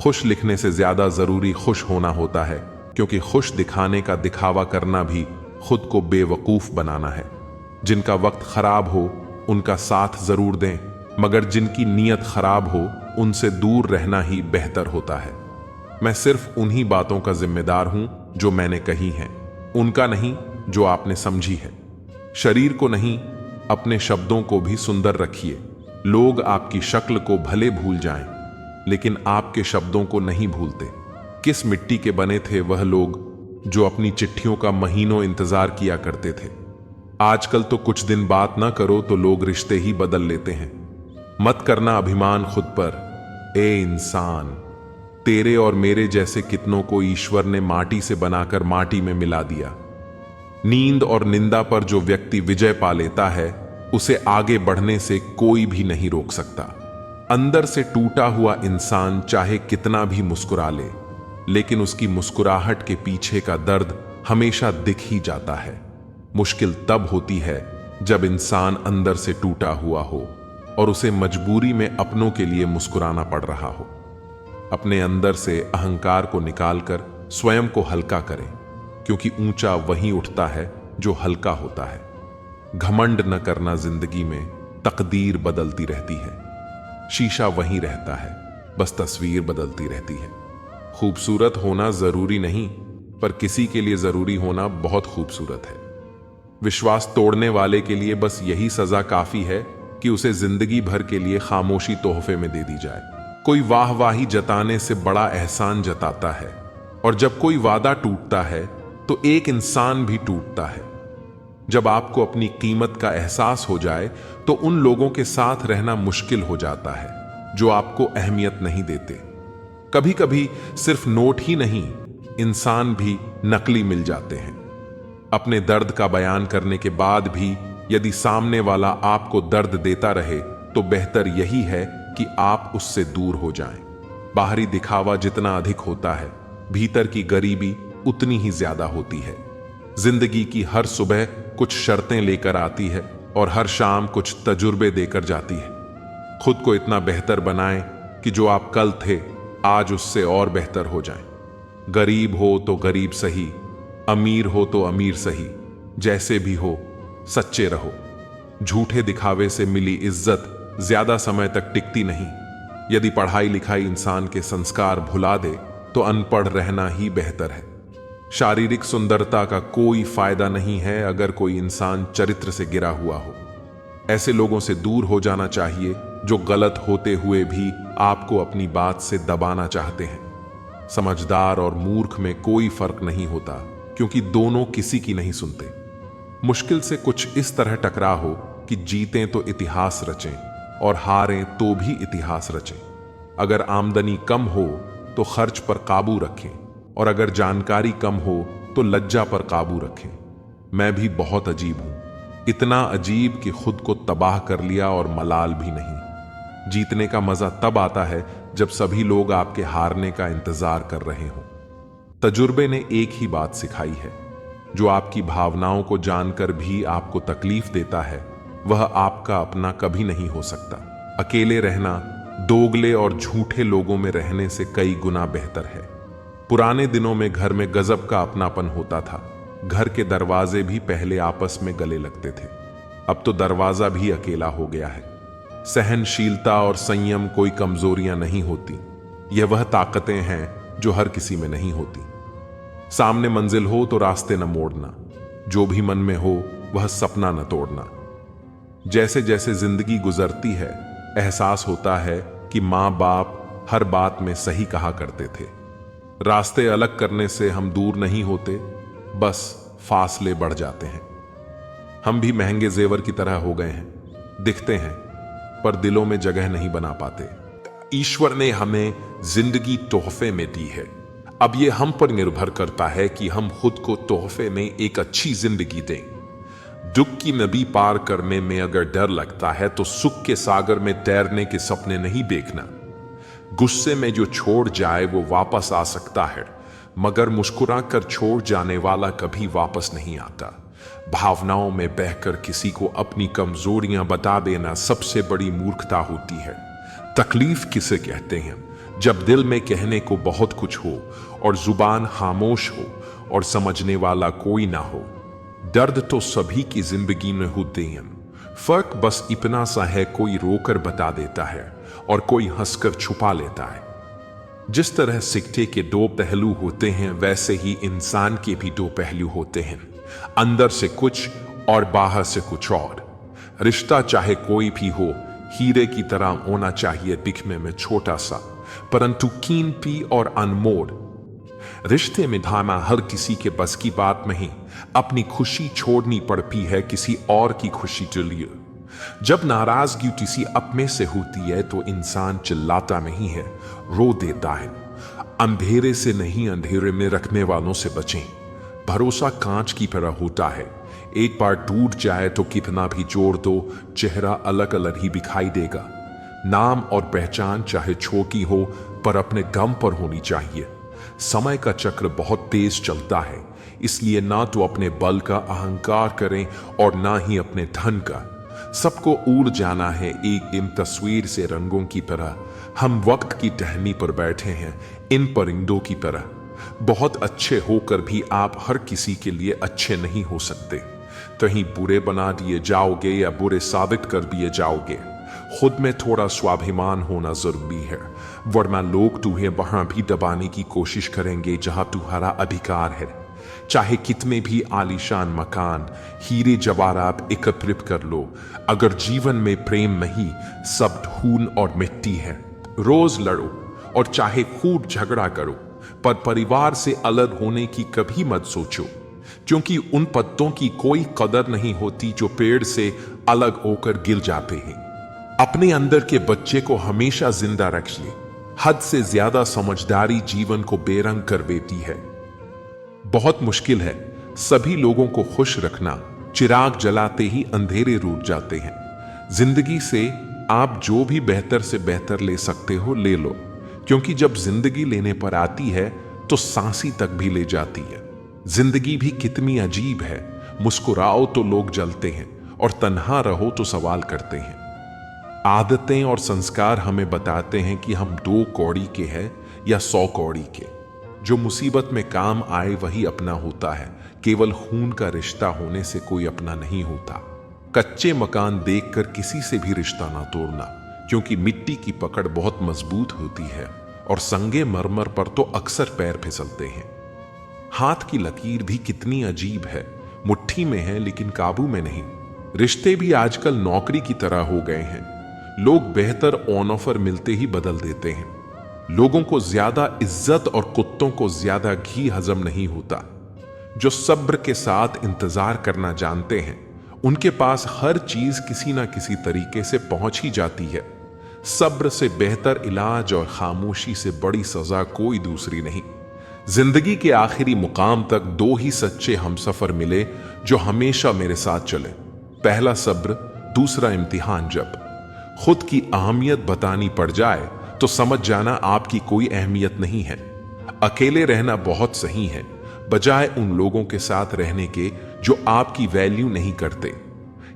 खुश लिखने से ज्यादा जरूरी खुश होना होता है, क्योंकि खुश दिखाने का दिखावा करना भी खुद को बेवकूफ बनाना है। जिनका वक्त खराब हो उनका साथ जरूर दें, मगर जिनकी नीयत खराब हो उनसे दूर रहना ही बेहतर होता है। मैं सिर्फ उन्हीं बातों का जिम्मेदार हूं जो मैंने कही हैं, उनका नहीं जो आपने समझी है। शरीर को नहीं, अपने शब्दों को भी सुंदर रखिए। लोग आपकी शक्ल को भले भूल जाएं, लेकिन आपके शब्दों को नहीं भूलते। किस मिट्टी के बने थे वह लोग जो अपनी चिट्ठियों का महीनों इंतजार किया करते थे। आजकल तो कुछ दिन बात ना करो तो लोग रिश्ते ही बदल लेते हैं। मत करना अभिमान खुद पर। ए इंसान, तेरे और मेरे जैसे कितनों को ईश्वर ने माटी से बनाकर माटी में मिला दिया। नींद और निंदा पर जो व्यक्ति विजय पा लेता है, उसे आगे बढ़ने से कोई भी नहीं रोक सकता। अंदर से टूटा हुआ इंसान चाहे कितना भी मुस्कुरा ले, लेकिन उसकी मुस्कुराहट के पीछे का दर्द हमेशा दिख ही जाता है। मुश्किल तब होती है जब इंसान अंदर से टूटा हुआ हो और उसे मजबूरी में अपनों के लिए मुस्कुराना पड़ रहा हो। अपने अंदर से अहंकार को निकालकर स्वयं को हल्का करें, क्योंकि ऊंचा वहीं उठता है जो हल्का होता है। घमंड न करना, जिंदगी में तकदीर बदलती रहती है। शीशा वहीं रहता है, बस तस्वीर बदलती रहती है। खूबसूरत होना जरूरी नहीं, पर किसी के लिए जरूरी होना बहुत खूबसूरत है। विश्वास तोड़ने वाले के लिए बस यही सजा काफी है कि उसे जिंदगी भर के लिए खामोशी तोहफे में दे दी जाए। कोई वाहवाही जताने से बड़ा एहसान जताता है, और जब कोई वादा टूटता है तो एक इंसान भी टूटता है। जब आपको अपनी कीमत का एहसास हो जाए तो उन लोगों के साथ रहना मुश्किल हो जाता है जो आपको अहमियत नहीं देते। कभी कभी सिर्फ नोट ही नहीं, इंसान भी नकली मिल जाते हैं। अपने दर्द का बयान करने के बाद भी यदि सामने वाला आपको दर्द देता रहे तो बेहतर यही है कि आप उससे दूर हो जाएं। बाहरी दिखावा जितना अधिक होता है, भीतर की गरीबी उतनी ही ज्यादा होती है। जिंदगी की हर सुबह कुछ शर्तें लेकर आती है और हर शाम कुछ तजुर्बे देकर जाती है। खुद को इतना बेहतर बनाएं कि जो आप कल थे आज उससे और बेहतर हो जाएं। गरीब हो तो गरीब सही, अमीर हो तो अमीर सही, जैसे भी हो सच्चे रहो। झूठे दिखावे से मिली इज्जत ज्यादा समय तक टिकती नहीं। यदि पढ़ाई लिखाई इंसान के संस्कार भुला दे तो अनपढ़ रहना ही बेहतर है। शारीरिक सुंदरता का कोई फायदा नहीं है अगर कोई इंसान चरित्र से गिरा हुआ हो। ऐसे लोगों से दूर हो जाना चाहिए जो गलत होते हुए भी आपको अपनी बात से दबाना चाहते हैं। समझदार और मूर्ख में कोई फर्क नहीं होता, क्योंकि दोनों किसी की नहीं सुनते। मुश्किल से कुछ इस तरह टकरा हो कि जीतें तो इतिहास रचें और हारें तो भी इतिहास रचें। अगर आमदनी कम हो तो खर्च पर काबू रखें, और अगर जानकारी कम हो तो लज्जा पर काबू रखें। मैं भी बहुत अजीब हूं, इतना अजीब कि खुद को तबाह कर लिया और मलाल भी नहीं। जीतने का मजा तब आता है जब सभी लोग आपके हारने का इंतजार कर रहे हों। तजुर्बे ने एक ही बात सिखाई है, जो आपकी भावनाओं को जानकर भी आपको तकलीफ देता है वह आपका अपना कभी नहीं हो सकता। अकेले रहना दोगले और झूठे लोगों में रहने से कई गुना बेहतर है। पुराने दिनों में घर में गजब का अपनापन होता था। घर के दरवाजे भी पहले आपस में गले लगते थे, अब तो दरवाजा भी अकेला हो गया है। सहनशीलता और संयम कोई कमजोरियां नहीं होती, यह वह ताकतें हैं जो हर किसी में नहीं होती। सामने मंजिल हो तो रास्ते न मोड़ना, जो भी मन में हो वह सपना न तोड़ना। जैसे जैसे जिंदगी गुजरती है एहसास होता है कि माँ बाप हर बात में सही कहा करते थे। रास्ते अलग करने से हम दूर नहीं होते, बस फासले बढ़ जाते हैं। हम भी महंगे जेवर की तरह हो गए हैं, दिखते हैं पर दिलों में जगह नहीं बना पाते। ईश्वर ने हमें जिंदगी तोहफे में दी है, अब यह हम पर निर्भर करता है कि हम खुद को तोहफे में एक अच्छी जिंदगी दें। दुख की नदी पार करने में अगर डर लगता है तो सुख के सागर में तैरने के सपने नहीं देखना। गुस्से में जो छोड़ जाए वो वापस आ सकता है, मगर मुस्कुरा कर छोड़ जाने वाला कभी वापस नहीं आता। भावनाओं में बहकर किसी को अपनी कमजोरियां बता देना सबसे बड़ी मूर्खता होती है। तकलीफ किसे कहते हैं? जब दिल में कहने को बहुत कुछ हो और जुबान खामोश हो और समझने वाला कोई ना हो। दर्द तो सभी की जिंदगी में होते हैं, फर्क बस इतना सा है कोई रोकर बता देता है और कोई हंसकर छुपा लेता है। जिस तरह सिक्के के दो पहलू होते हैं वैसे ही इंसान के भी दो पहलू होते हैं, अंदर से कुछ और बाहर से कुछ और। रिश्ता चाहे कोई भी हो हीरे की तरह होना चाहिए, दिखने में छोटा सा परंतु कीमती और अनमोल। रिश्ते में धामा हर किसी के बस की बात नहीं, अपनी खुशी छोड़नी पड़ती है किसी और की खुशी के लिए। जब नाराजगी किसी अपने से होती है तो इंसान चिल्लाता नहीं है, रो देता है। अंधेरे से नहीं अंधेरे में रखने वालों से बचें। भरोसा कांच की तरह होता है, एक बार टूट जाए तो कितना भी जोड़ दो चेहरा अलग अलग ही दिखाई देगा। नाम और पहचान चाहे छोटी हो पर अपने गम पर होनी चाहिए। समय का चक्र बहुत तेज चलता है, इसलिए ना तो अपने बल का अहंकार करें और ना ही अपने धन का। सबको उड़ जाना है एक इन तस्वीर से रंगों की तरह। हम वक्त की टहनी पर बैठे हैं इन परिंदों की तरह। बहुत अच्छे होकर भी आप हर किसी के लिए अच्छे नहीं हो सकते। कहीं बुरे बना दिए जाओगे या बुरे साबित कर दिए जाओगे। खुद में थोड़ा स्वाभिमान होना जरूरी है, वरना लोग तुम्हें वहां भी दबाने की कोशिश करेंगे जहां तुम्हारा अधिकार है। चाहे कितने भी आलीशान मकान हीरे जवाहरात एकत्रित कर लो, अगर जीवन में प्रेम नहीं सब धूल और मिट्टी है। रोज लड़ो और चाहे खूब झगड़ा करो, पर परिवार से अलग होने की कभी मत सोचो, क्योंकि उन पत्तों की कोई कदर नहीं होती जो पेड़ से अलग होकर गिर जाते हैं। अपने अंदर के बच्चे को हमेशा जिंदा रखिए। हद से ज्यादा समझदारी जीवन को बेरंग कर देती है। बहुत मुश्किल है सभी लोगों को खुश रखना, चिराग जलाते ही अंधेरे रूठ जाते हैं। जिंदगी से आप जो भी बेहतर से बेहतर ले सकते हो ले लो, क्योंकि जब जिंदगी लेने पर आती है तो सांसी तक भी ले जाती है। जिंदगी भी कितनी अजीब है, मुस्कुराओ तो लोग जलते हैं और तन्हा रहो तो सवाल करते हैं। आदतें और संस्कार हमें बताते हैं कि हम 2 कौड़ी के हैं या 100 कौड़ी के। जो मुसीबत में काम आए वही अपना होता है, केवल खून का रिश्ता होने से कोई अपना नहीं होता। कच्चे मकान देखकर किसी से भी रिश्ता ना तोड़ना, क्योंकि मिट्टी की पकड़ बहुत मजबूत होती है और संगे मरमर पर तो अक्सर पैर फिसलते हैं। हाथ की लकीर भी कितनी अजीब है, मुट्ठी में है लेकिन काबू में नहीं। रिश्ते भी आजकल नौकरी की तरह हो गए हैं। लोग बेहतर ऑन ऑफर मिलते ही बदल देते हैं। लोगों को ज्यादा इज्जत और कुत्तों को ज्यादा घी हजम नहीं होता। जो सब्र के साथ इंतजार करना जानते हैं, उनके पास हर चीज किसी ना किसी तरीके से पहुंच ही जाती है। सब्र से बेहतर इलाज और खामोशी से बड़ी सजा कोई दूसरी नहीं। जिंदगी के आखिरी मुकाम तक 2 ही सच्चे हमसफर मिले जो हमेशा मेरे साथ चले। पहला सब्र, दूसरा इम्तिहान। जब खुद की अहमियत बतानी पड़ जाए तो समझ जाना आपकी कोई अहमियत नहीं है। अकेले रहना बहुत सही है, बजाय उन लोगों के साथ रहने के जो आपकी वैल्यू नहीं करते।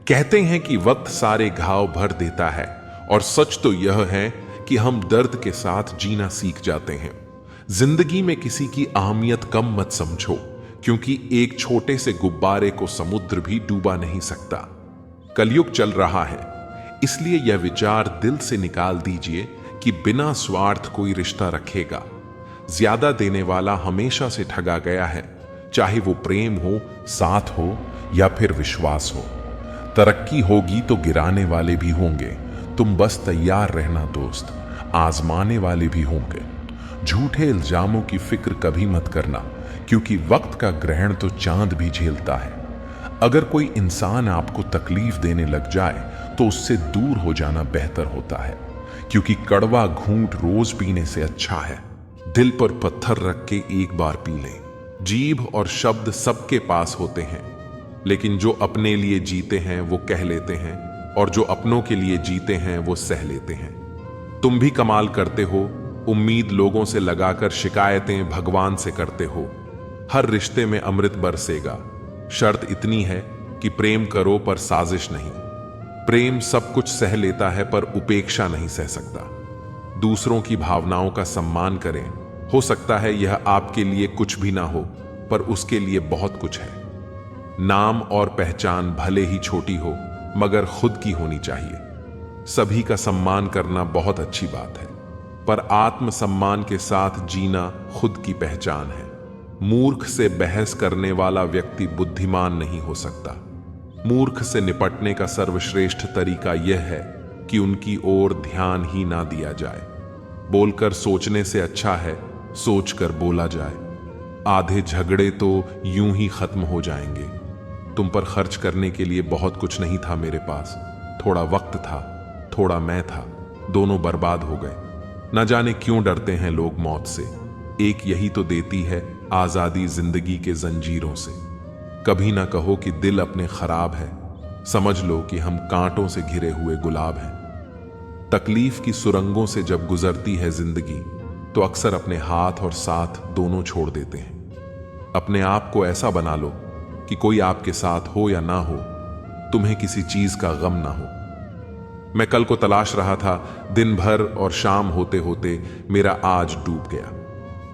कहते हैं कि वक्त सारे घाव भर देता है, और सच तो यह है कि हम दर्द के साथ जीना सीख जाते हैं। जिंदगी में किसी की अहमियत कम मत समझो, क्योंकि एक छोटे से गुब्बारे को समुद्र भी डूबा नहीं सकता। कलयुग चल रहा है, इसलिए यह विचार दिल से निकाल दीजिए कि बिना स्वार्थ कोई रिश्ता रखेगा। ज्यादा देने वाला हमेशा से ठगा गया है, चाहे वो प्रेम हो, साथ हो या फिर विश्वास हो। तरक्की होगी तो गिराने वाले भी होंगे, तुम बस तैयार रहना दोस्त, आजमाने वाले भी होंगे। झूठे इल्जामों की फिक्र कभी मत करना, क्योंकि वक्त का ग्रहण तो चांद भी झेलता है। अगर कोई इंसान आपको तकलीफ देने लग जाए तो उससे दूर हो जाना बेहतर होता है, क्योंकि कड़वा घूंट रोज पीने से अच्छा है। दिल पर पत्थर रख के एक बार पी लें। जीभ और शब्द सबके पास होते हैं, लेकिन जो अपने लिए जीते हैं वो कह लेते हैं, और जो अपनों के लिए जीते हैं वो सह लेते हैं। तुम भी कमाल करते हो, उम्मीद लोगों से लगाकर शिकायतें भगवान से करते हो। हर रिश्ते में अमृत बरसेगा, शर्त इतनी है कि प्रेम करो पर साजिश नहीं। प्रेम सब कुछ सह लेता है पर उपेक्षा नहीं सह सकता। दूसरों की भावनाओं का सम्मान करें। हो सकता है यह आपके लिए कुछ भी ना हो, पर उसके लिए बहुत कुछ है। नाम और पहचान भले ही छोटी हो, मगर खुद की होनी चाहिए। सभी का सम्मान करना बहुत अच्छी बात है, पर आत्मसम्मान के साथ जीना खुद की पहचान है। मूर्ख से बहस करने वाला व्यक्ति बुद्धिमान नहीं हो सकता। मूर्ख से निपटने का सर्वश्रेष्ठ तरीका यह है कि उनकी ओर ध्यान ही ना दिया जाए। बोलकर सोचने से अच्छा है सोचकर बोला जाए। आधे झगड़े तो यूं ही खत्म हो जाएंगे। तुम पर खर्च करने के लिए बहुत कुछ नहीं था मेरे पास। थोड़ा वक्त था, थोड़ा मैं था, दोनों बर्बाद हो गए। न जाने क्यों डरते हैं लोग मौत से। एक यही तो देती है आजादी जिंदगी के जंजीरों से। कभी ना कहो कि दिल अपने खराब है, समझ लो कि हम कांटों से घिरे हुए गुलाब हैं। तकलीफ की सुरंगों से जब गुजरती है जिंदगी, तो अक्सर अपने हाथ और साथ दोनों छोड़ देते हैं। अपने आप को ऐसा बना लो कि कोई आपके साथ हो या ना हो, तुम्हें किसी चीज का गम ना हो। मैं कल को तलाश रहा था, दिन भर और शाम होते होते मेरा आज डूब गया।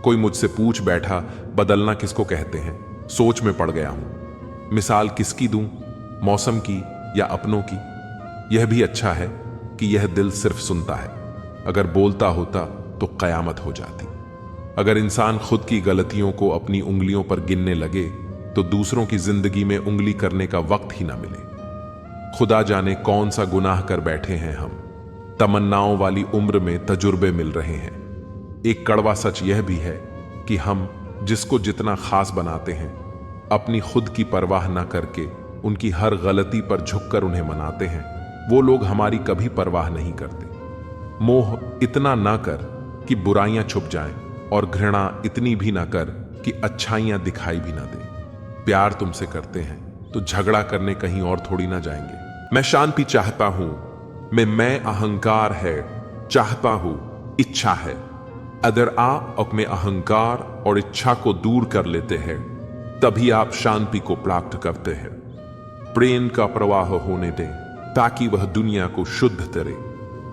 कोई मुझसे पूछ बैठा, बदलना किसको कहते हैं? सोच में पड़ गया हूं। मिसाल किसकी दूं, मौसम की या अपनों की? यह भी अच्छा है कि यह दिल सिर्फ सुनता है। अगर बोलता होता तो कयामत हो जाती। अगर इंसान खुद की गलतियों को अपनी उंगलियों पर गिनने लगे तो दूसरों की जिंदगी में उंगली करने का वक्त ही ना मिले। खुदा जाने कौन सा गुनाह कर बैठे हैं हम। तमन्नाओं वाली उम्र में तजुर्बे मिल रहे हैं। एक कड़वा सच यह भी है कि हम जिसको जितना खास बनाते हैं, अपनी खुद की परवाह ना करके उनकी हर गलती पर झुककर उन्हें मनाते हैं, वो लोग हमारी कभी परवाह नहीं करते। मोह इतना ना कर कि बुराइयां छुप जाएं, और घृणा इतनी भी ना कर कि अच्छाइयां दिखाई भी ना दे। प्यार तुमसे करते हैं तो झगड़ा करने कहीं और थोड़ी ना जाएंगे। मैं शांति चाहता हूं, मैं अहंकार है, चाहता हूं इच्छा है। अगर आप अपने अहंकार और इच्छा को दूर कर लेते हैं तभी आप शांति को प्राप्त करते हैं। प्रेम का प्रवाह होने दें ताकि वह दुनिया को शुद्ध करे,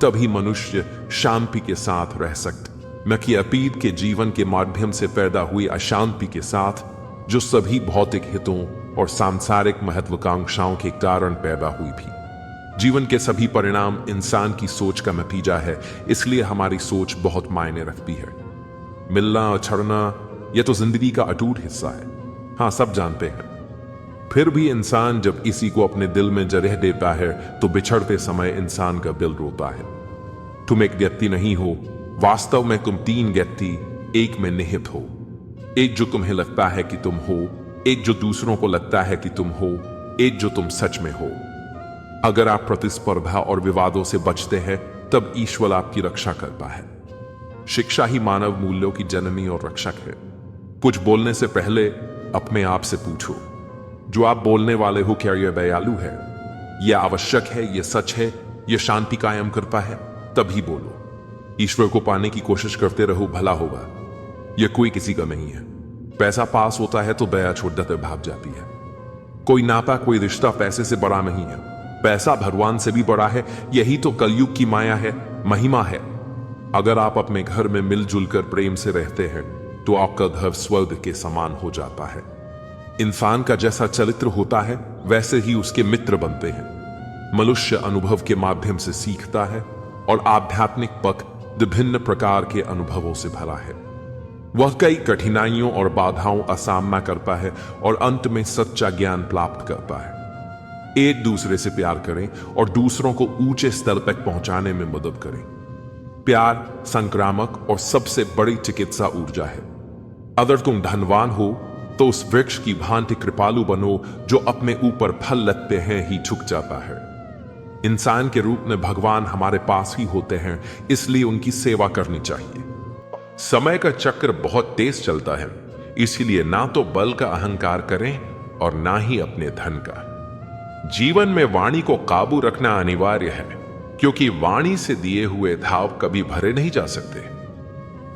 तभी मनुष्य शांति के साथ रह सकते, न कि अतीत के जीवन के माध्यम से पैदा हुई अशांति के साथ, जो सभी भौतिक हितों और सांसारिक महत्वाकांक्षाओं के कारण पैदा हुई थी। जीवन के सभी परिणाम इंसान की सोच का नतीजा है, इसलिए हमारी सोच बहुत मायने रखती है। मिलना और छड़ना यह तो जिंदगी का अटूट हिस्सा है, हाँ सब जानते हैं। फिर भी इंसान जब इसी को अपने दिल में जगह देता है तो बिछड़ते समय इंसान का दिल रोता है। तुम एक व्यक्ति नहीं हो, वास्तव में तुम तीन व्यक्ति एक में निहित हो। एक जो तुम्हें लगता है कि तुम हो, एक जो दूसरों को लगता है कि तुम हो, एक जो तुम सच में हो। अगर आप प्रतिस्पर्धा और विवादों से बचते हैं तब ईश्वर आपकी रक्षा करता है। शिक्षा ही मानव मूल्यों की जननी और रक्षक है। कुछ बोलने से पहले अपने आप से पूछो, जो आप बोलने वाले हो क्या यह दयालु है, यह आवश्यक है, यह सच है, यह शांति कायम करता है, तभी बोलो। ईश्वर को पाने की कोशिश करते रहो, भला होगा। यह कोई किसी का नहीं है। पैसा पास होता है तो दया छोड़ते भाग जाती है। कोई नाता, कोई रिश्ता पैसे से बड़ा नहीं है। पैसा भगवान से भी बड़ा है। यही तो कलयुग की माया है, महिमा है। अगर आप अपने घर में मिलजुल कर प्रेम से रहते हैं तो आपका घर स्वर्ग के समान हो जाता है। इंसान का जैसा चरित्र होता है वैसे ही उसके मित्र बनते हैं। मनुष्य अनुभव के माध्यम से सीखता है और आध्यात्मिक पथ विभिन्न प्रकार के अनुभवों से भरा है। वह कई कठिनाइयों और बाधाओं का सामना करता है और अंत में सच्चा ज्ञान प्राप्त करता है। एक दूसरे से प्यार करें और दूसरों को ऊंचे स्तर तक पहुंचाने में मदद करें। प्यार संक्रामक और सबसे बड़ी चिकित्सा ऊर्जा है। अगर तुम धनवान हो तो उस वृक्ष की भांति कृपालु बनो जो अपने ऊपर फल लगते हैं ही झुक जाता है। इंसान के रूप में भगवान हमारे पास ही होते हैं, इसलिए उनकी सेवा करनी चाहिए। समय का चक्र बहुत तेज चलता है, इसीलिए ना तो बल का अहंकार करें और ना ही अपने धन का। जीवन में वाणी को काबू रखना अनिवार्य है, क्योंकि वाणी से दिए हुए धाव कभी भरे नहीं जा सकते।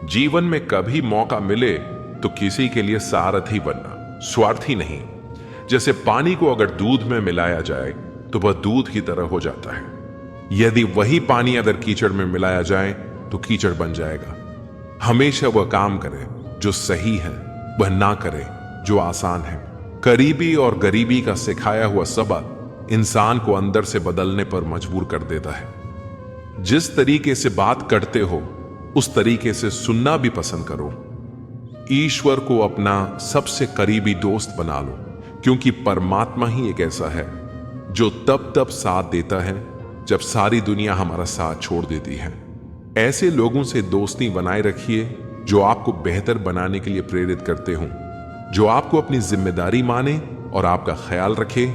जीवन में कभी मौका मिले तो किसी के लिए सारथी बनना, स्वार्थी नहीं। जैसे पानी को अगर दूध में मिलाया जाए तो वह दूध की तरह हो जाता है। यदि वही पानी अगर कीचड़ में मिलाया जाए तो कीचड़ बन जाएगा। हमेशा वह काम करे जो सही है, वह ना करे जो आसान है। करीबी और गरीबी का सिखाया हुआ सबक इंसान को अंदर से बदलने पर मजबूर कर देता है। जिस तरीके से बात करते हो उस तरीके से सुनना भी पसंद करो। ईश्वर को अपना सबसे करीबी दोस्त बना लो, क्योंकि परमात्मा ही एक ऐसा है जो तब साथ देता है जब सारी दुनिया हमारा साथ छोड़ देती है। ऐसे लोगों से दोस्ती बनाए रखिए जो आपको बेहतर बनाने के लिए प्रेरित करते हों, जो आपको अपनी जिम्मेदारी माने और आपका ख्याल रखे,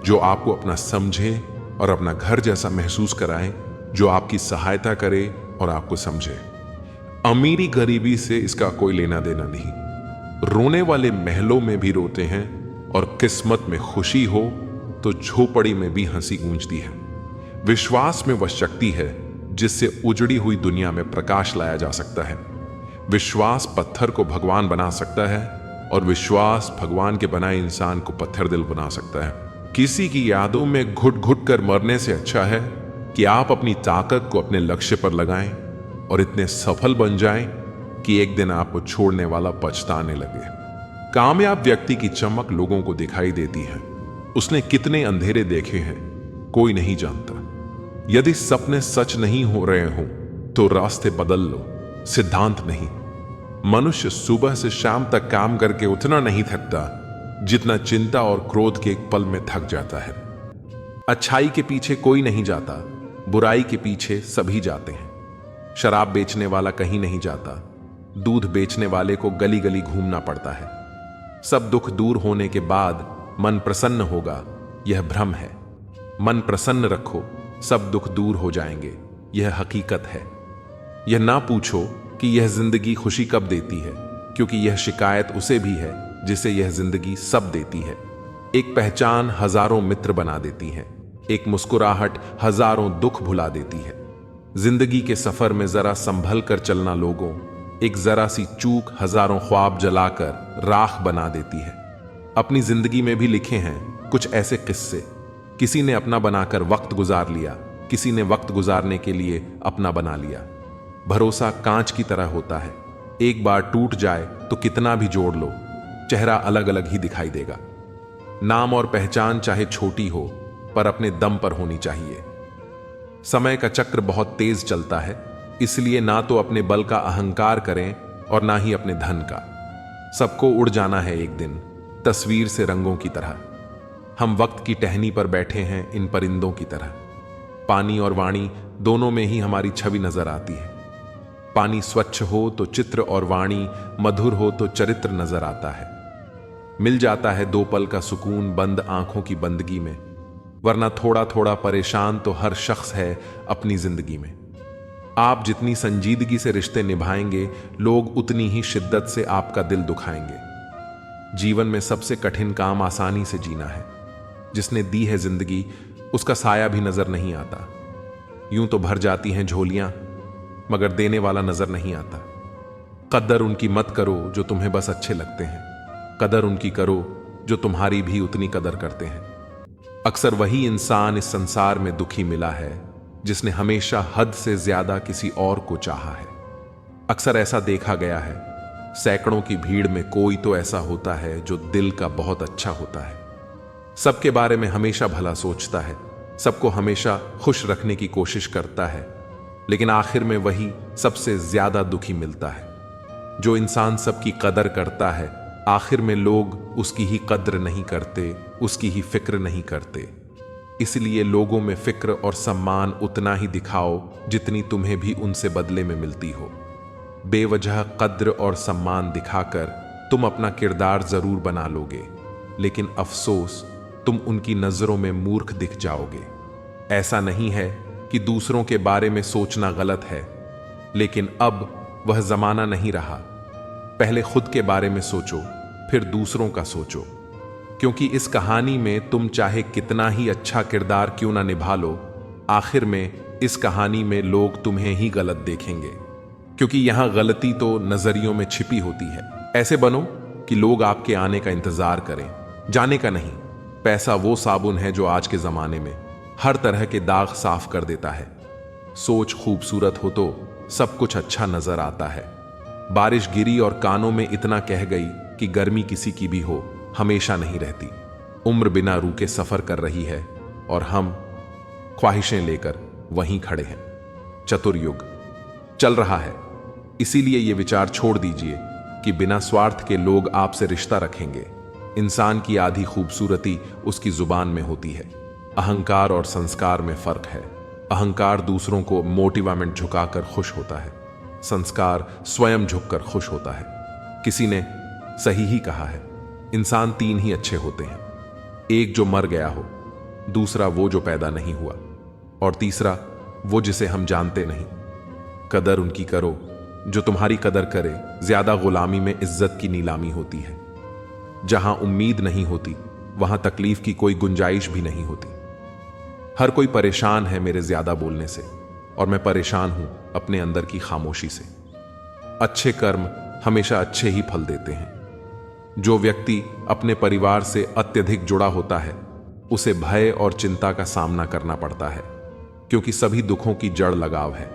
जो आपको अपना समझे और अपना घर जैसा महसूस कराए, जो आपकी सहायता करे और आपको समझे। अमीरी गरीबी से इसका कोई लेना देना नहीं। रोने वाले महलों में भी रोते हैं और किस्मत में खुशी हो तो झोपड़ी में भी हंसी गूंजती है। विश्वास में वह शक्ति है जिससे उजड़ी हुई दुनिया में प्रकाश लाया जा सकता है। विश्वास पत्थर को भगवान बना सकता है और विश्वास भगवान के बनाए इंसान को पत्थर दिल बना सकता है। किसी की यादों में घुट घुट कर मरने से अच्छा है कि आप अपनी ताकत को अपने लक्ष्य पर लगाएं और इतने सफल बन जाएं कि एक दिन आपको छोड़ने वाला पछताने लगे। कामयाब व्यक्ति की चमक लोगों को दिखाई देती है। उसने कितने अंधेरे देखे हैं कोई नहीं जानता। यदि सपने सच नहीं हो रहे हों तो रास्ते बदल लो, सिद्धांत नहीं। मनुष्य सुबह से शाम तक काम करके उतना नहीं थकता जितना चिंता और क्रोध के एक पल में थक जाता है। अच्छाई के पीछे कोई नहीं जाता, बुराई के पीछे सभी जाते हैं। शराब बेचने वाला कहीं नहीं जाता, दूध बेचने वाले को गली गली घूमना पड़ता है। सब दुख दूर होने के बाद मन प्रसन्न होगा, यह भ्रम है। मन प्रसन्न रखो, सब दुख दूर हो जाएंगे, यह हकीकत है। यह ना पूछो कि यह जिंदगी खुशी कब देती है, क्योंकि यह शिकायत उसे भी है जिसे यह जिंदगी सब देती है। एक पहचान हजारों मित्र बना देती है, एक मुस्कुराहट हजारों दुख भुला देती है। जिंदगी के सफर में जरा संभल कर चलना लोगों, एक जरा सी चूक हजारों ख्वाब जलाकर राख बना देती है। अपनी जिंदगी में भी लिखे हैं कुछ ऐसे किस्से। किसी ने अपना बनाकर वक्त गुजार लिया, किसी ने वक्त गुजारने के लिए अपना बना लिया। भरोसा कांच की तरह होता है, एक बार टूट जाए तो कितना भी जोड़ लो, चेहरा अलग अलग ही दिखाई देगा। नाम और पहचान चाहे छोटी हो, पर अपने दम पर होनी चाहिए। समय का चक्र बहुत तेज चलता है, इसलिए ना तो अपने बल का अहंकार करें और ना ही अपने धन का। सबको उड़ जाना है एक दिन, तस्वीर से रंगों की तरह। हम वक्त की टहनी पर बैठे हैं इन परिंदों की तरह। पानी और वाणी दोनों में ही हमारी छवि नजर आती है। पानी स्वच्छ हो तो चित्र और वाणी मधुर हो तो चरित्र नजर आता है। मिल जाता है 2 पल का सुकून बंद आंखों की बंदगी में, वरना थोड़ा थोड़ा परेशान तो हर शख्स है अपनी जिंदगी में। आप जितनी संजीदगी से रिश्ते निभाएंगे, लोग उतनी ही शिद्दत से आपका दिल दुखाएंगे। जीवन में सबसे कठिन काम आसानी से जीना है। जिसने दी है जिंदगी, उसका साया भी नजर नहीं आता। यूं तो भर जाती हैं झोलियां, मगर देने वाला नजर नहीं आता। कदर उनकी मत करो जो तुम्हें बस अच्छे लगते हैं, कदर उनकी करो जो तुम्हारी भी उतनी कदर करते हैं। अक्सर वही इंसान इस संसार में दुखी मिला है जिसने हमेशा हद से ज्यादा किसी और को चाहा है। अक्सर ऐसा देखा गया है, सैकड़ों की भीड़ में कोई तो ऐसा होता है जो दिल का बहुत अच्छा होता है। सबके बारे में हमेशा भला सोचता है, सबको हमेशा खुश रखने की कोशिश करता है, लेकिन आखिर में वही सबसे ज्यादा दुखी मिलता है। जो इंसान सबकी कदर करता है, आखिर में लोग उसकी ही कद्र नहीं करते, उसकी ही फिक्र नहीं करते। इसलिए लोगों में फिक्र और सम्मान उतना ही दिखाओ जितनी तुम्हें भी उनसे बदले में मिलती हो। बेवजह कद्र और सम्मान दिखाकर तुम अपना किरदार जरूर बना लोगे, लेकिन अफसोस तुम उनकी नजरों में मूर्ख दिख जाओगे। ऐसा नहीं है कि दूसरों के बारे में सोचना गलत है, लेकिन अब वह जमाना नहीं रहा। पहले खुद के बारे में सोचो, फिर दूसरों का सोचो, क्योंकि इस कहानी में तुम चाहे कितना ही अच्छा किरदार क्यों ना निभा लो, आखिर में इस कहानी में लोग तुम्हें ही गलत देखेंगे, क्योंकि यहां गलती तो नजरियों में छिपी होती है। ऐसे बनो कि लोग आपके आने का इंतजार करें, जाने का नहीं। पैसा वो साबुन है जो आज के जमाने में हर तरह के दाग साफ कर देता है। सोच खूबसूरत हो तो सब कुछ अच्छा नजर आता है। बारिश गिरी और कानों में इतना कह गई कि गर्मी किसी की भी हो, हमेशा नहीं रहती। उम्र बिना रुके सफर कर रही है और हम ख्वाहिशें लेकर वहीं खड़े हैं। चतुर्युग चल रहा है, इसीलिए ये विचार छोड़ दीजिए कि बिना स्वार्थ के लोग आपसे रिश्ता रखेंगे। इंसान की आधी खूबसूरती उसकी जुबान में होती है। अहंकार और संस्कार में फर्क है। अहंकार दूसरों को मोटिवेमेंट झुकाकर खुश होता है, संस्कार स्वयं झुककर खुश होता है। किसी ने सही ही कहा है, इंसान 3 ही अच्छे होते हैं, एक जो मर गया हो, दूसरा वो जो पैदा नहीं हुआ, और तीसरा वो जिसे हम जानते नहीं। कदर उनकी करो जो तुम्हारी कदर करे। ज्यादा गुलामी में इज्जत की नीलामी होती है। जहां उम्मीद नहीं होती वहां तकलीफ की कोई गुंजाइश भी नहीं होती। हर कोई परेशान है मेरे ज्यादा बोलने से, और मैं परेशान हूं अपने अंदर की खामोशी से। अच्छे कर्म हमेशा अच्छे ही फल देते हैं। जो व्यक्ति अपने परिवार से अत्यधिक जुड़ा होता है, उसे भय और चिंता का सामना करना पड़ता है, क्योंकि सभी दुखों की जड़ लगाव है।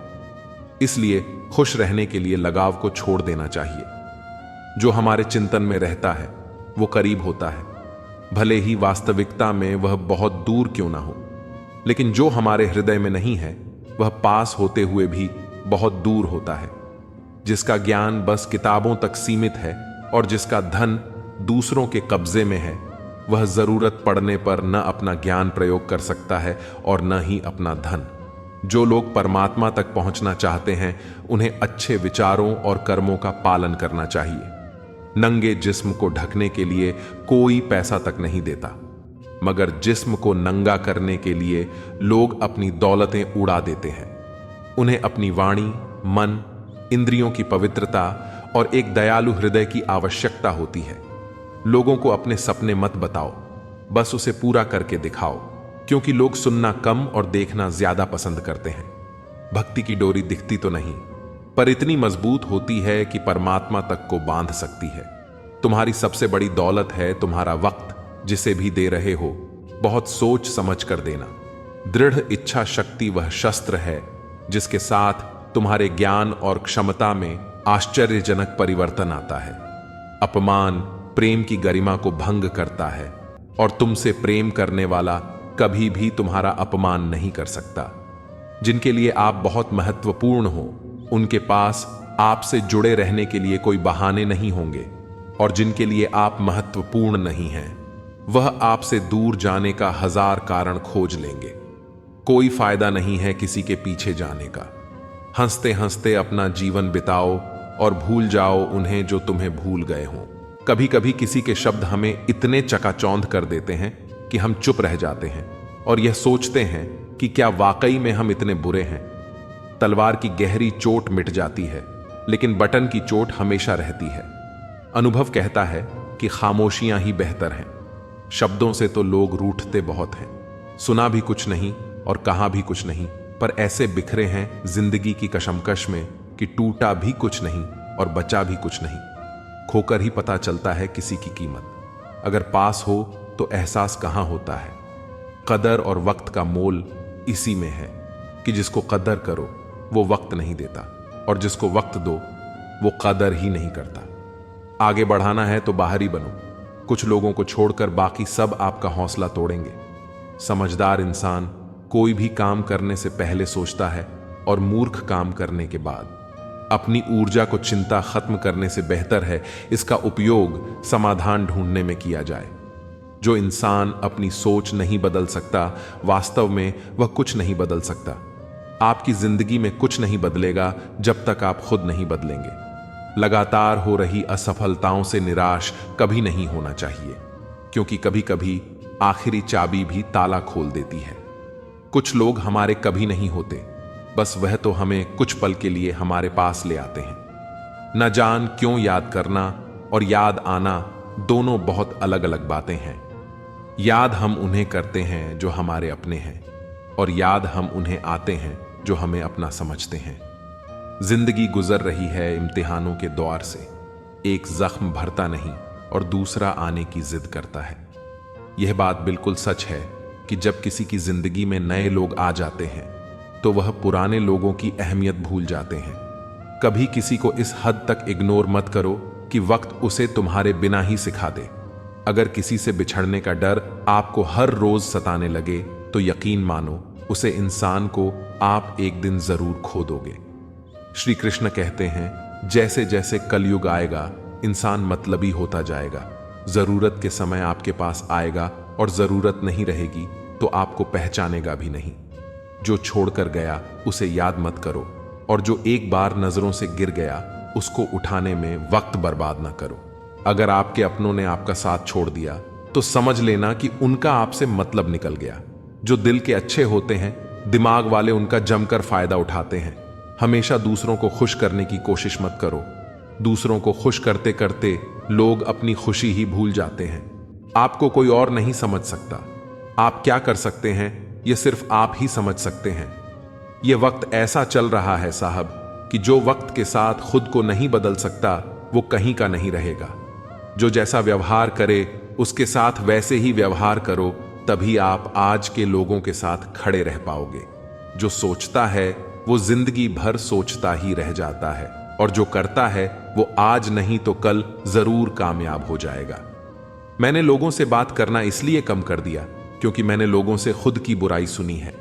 इसलिए खुश रहने के लिए लगाव को छोड़ देना चाहिए। जो हमारे चिंतन में रहता है वो करीब होता है, भले ही वास्तविकता में वह बहुत दूर क्यों ना हो। लेकिन जो हमारे हृदय में नहीं है, वह पास होते हुए भी बहुत दूर होता है। जिसका ज्ञान बस किताबों तक सीमित है और जिसका धन दूसरों के कब्जे में है, वह जरूरत पड़ने पर न अपना ज्ञान प्रयोग कर सकता है और न ही अपना धन। जो लोग परमात्मा तक पहुंचना चाहते हैं, उन्हें अच्छे विचारों और कर्मों का पालन करना चाहिए। नंगे जिस्म को ढकने के लिए कोई पैसा तक नहीं देता, मगर जिस्म को नंगा करने के लिए लोग अपनी दौलतें उड़ा देते हैं। उन्हें अपनी वाणी, मन, इंद्रियों की पवित्रता और एक दयालु हृदय की आवश्यकता होती है। लोगों को अपने सपने मत बताओ, बस उसे पूरा करके दिखाओ, क्योंकि लोग सुनना कम और देखना ज्यादा पसंद करते हैं। भक्ति की डोरी दिखती तो नहीं, पर इतनी मजबूत होती है कि परमात्मा तक को बांध सकती है। तुम्हारी सबसे बड़ी दौलत है तुम्हारा वक्त, जिसे भी दे रहे हो बहुत सोच समझ कर देना। दृढ़ इच्छा शक्ति वह शस्त्र है जिसके साथ तुम्हारे ज्ञान और क्षमता में आश्चर्यजनक परिवर्तन आता है। अपमान प्रेम की गरिमा को भंग करता है और तुमसे प्रेम करने वाला कभी भी तुम्हारा अपमान नहीं कर सकता। जिनके लिए आप बहुत महत्वपूर्ण हो, उनके पास आपसे जुड़े रहने के लिए कोई बहाने नहीं होंगे, और जिनके लिए आप महत्वपूर्ण नहीं हैं, वह आपसे दूर जाने का 1000 कारण खोज लेंगे। कोई फायदा नहीं है किसी के पीछे जाने का। हंसते हंसते अपना जीवन बिताओ और भूल जाओ उन्हें जो तुम्हें भूल गए हों। कभी कभी किसी के शब्द हमें इतने चकाचौंध कर देते हैं कि हम चुप रह जाते हैं और यह सोचते हैं कि क्या वाकई में हम इतने बुरे हैं। तलवार की गहरी चोट मिट जाती है, लेकिन बटन की चोट हमेशा रहती है। अनुभव कहता है कि खामोशियां ही बेहतर हैं। शब्दों से तो लोग रूठते बहुत हैं। सुना भी कुछ नहीं और कहा भी कुछ नहीं, पर ऐसे बिखरे हैं जिंदगी की कशमकश में कि टूटा भी कुछ नहीं और बचा भी कुछ नहीं। खोकर ही पता चलता है किसी की कीमत। अगर पास हो तो एहसास कहां होता है। कदर और वक्त का मोल इसी में है कि जिसको कदर करो वो वक्त नहीं देता, और जिसको वक्त दो वो कदर ही नहीं करता। आगे बढ़ाना है तो बाहरी बनो। कुछ लोगों को छोड़कर बाकी सब आपका हौसला तोड़ेंगे। समझदार इंसान कोई भी काम करने से पहले सोचता है और मूर्ख काम करने के बाद। अपनी ऊर्जा को चिंता खत्म करने से बेहतर है इसका उपयोग समाधान ढूंढने में किया जाए। जो इंसान अपनी सोच नहीं बदल सकता, वास्तव में वह कुछ नहीं बदल सकता। आपकी जिंदगी में कुछ नहीं बदलेगा जब तक आप खुद नहीं बदलेंगे। लगातार हो रही असफलताओं से निराश कभी नहीं होना चाहिए, क्योंकि कभी कभी आखिरी चाबी भी ताला खोल देती है। कुछ लोग हमारे कभी नहीं होते, बस वह तो हमें कुछ पल के लिए हमारे पास ले आते हैं। न जान क्यों याद करना और याद आना दोनों बहुत अलग अलग बातें हैं। याद हम उन्हें करते हैं जो हमारे अपने हैं, और याद हम उन्हें आते हैं जो हमें अपना समझते हैं। जिंदगी गुजर रही है इम्तिहानों के दौर से। एक जख्म भरता नहीं और दूसरा आने की जिद करता है। यह बात बिल्कुल सच है कि जब किसी की जिंदगी में नए लोग आ जाते हैं तो वह पुराने लोगों की अहमियत भूल जाते हैं। कभी किसी को इस हद तक इग्नोर मत करो कि वक्त उसे तुम्हारे बिना ही सिखा दे। अगर किसी से बिछड़ने का डर आपको हर रोज सताने लगे तो यकीन मानो उसे इंसान को आप एक दिन जरूर खो दोगे। श्री कृष्ण कहते हैं, जैसे जैसे कलयुग आएगा इंसान मतलबी होता जाएगा। जरूरत के समय आपके पास आएगा और जरूरत नहीं रहेगी तो आपको पहचानेगा भी नहीं। जो छोड़कर गया उसे याद मत करो, और जो एक बार नजरों से गिर गया उसको उठाने में वक्त बर्बाद ना करो। अगर आपके अपनों ने आपका साथ छोड़ दिया तो समझ लेना कि उनका आपसे मतलब निकल गया। जो दिल के अच्छे होते हैं, दिमाग वाले उनका जमकर फायदा उठाते हैं। हमेशा दूसरों को खुश करने की कोशिश मत करो। दूसरों को खुश करते करते लोग अपनी खुशी ही भूल जाते हैं। आपको कोई और नहीं समझ सकता। आप क्या कर सकते हैं यह सिर्फ आप ही समझ सकते हैं। यह वक्त ऐसा चल रहा है साहब कि जो वक्त के साथ खुद को नहीं बदल सकता वो कहीं का नहीं रहेगा। जो जैसा व्यवहार करे उसके साथ वैसे ही व्यवहार करो, तभी आप आज के लोगों के साथ खड़े रह पाओगे। जो सोचता है वो जिंदगी भर सोचता ही रह जाता है, और जो करता है वो आज नहीं तो कल जरूर कामयाब हो जाएगा। मैंने लोगों से बात करना इसलिए कम कर दिया क्योंकि मैंने लोगों से खुद की बुराई सुनी है।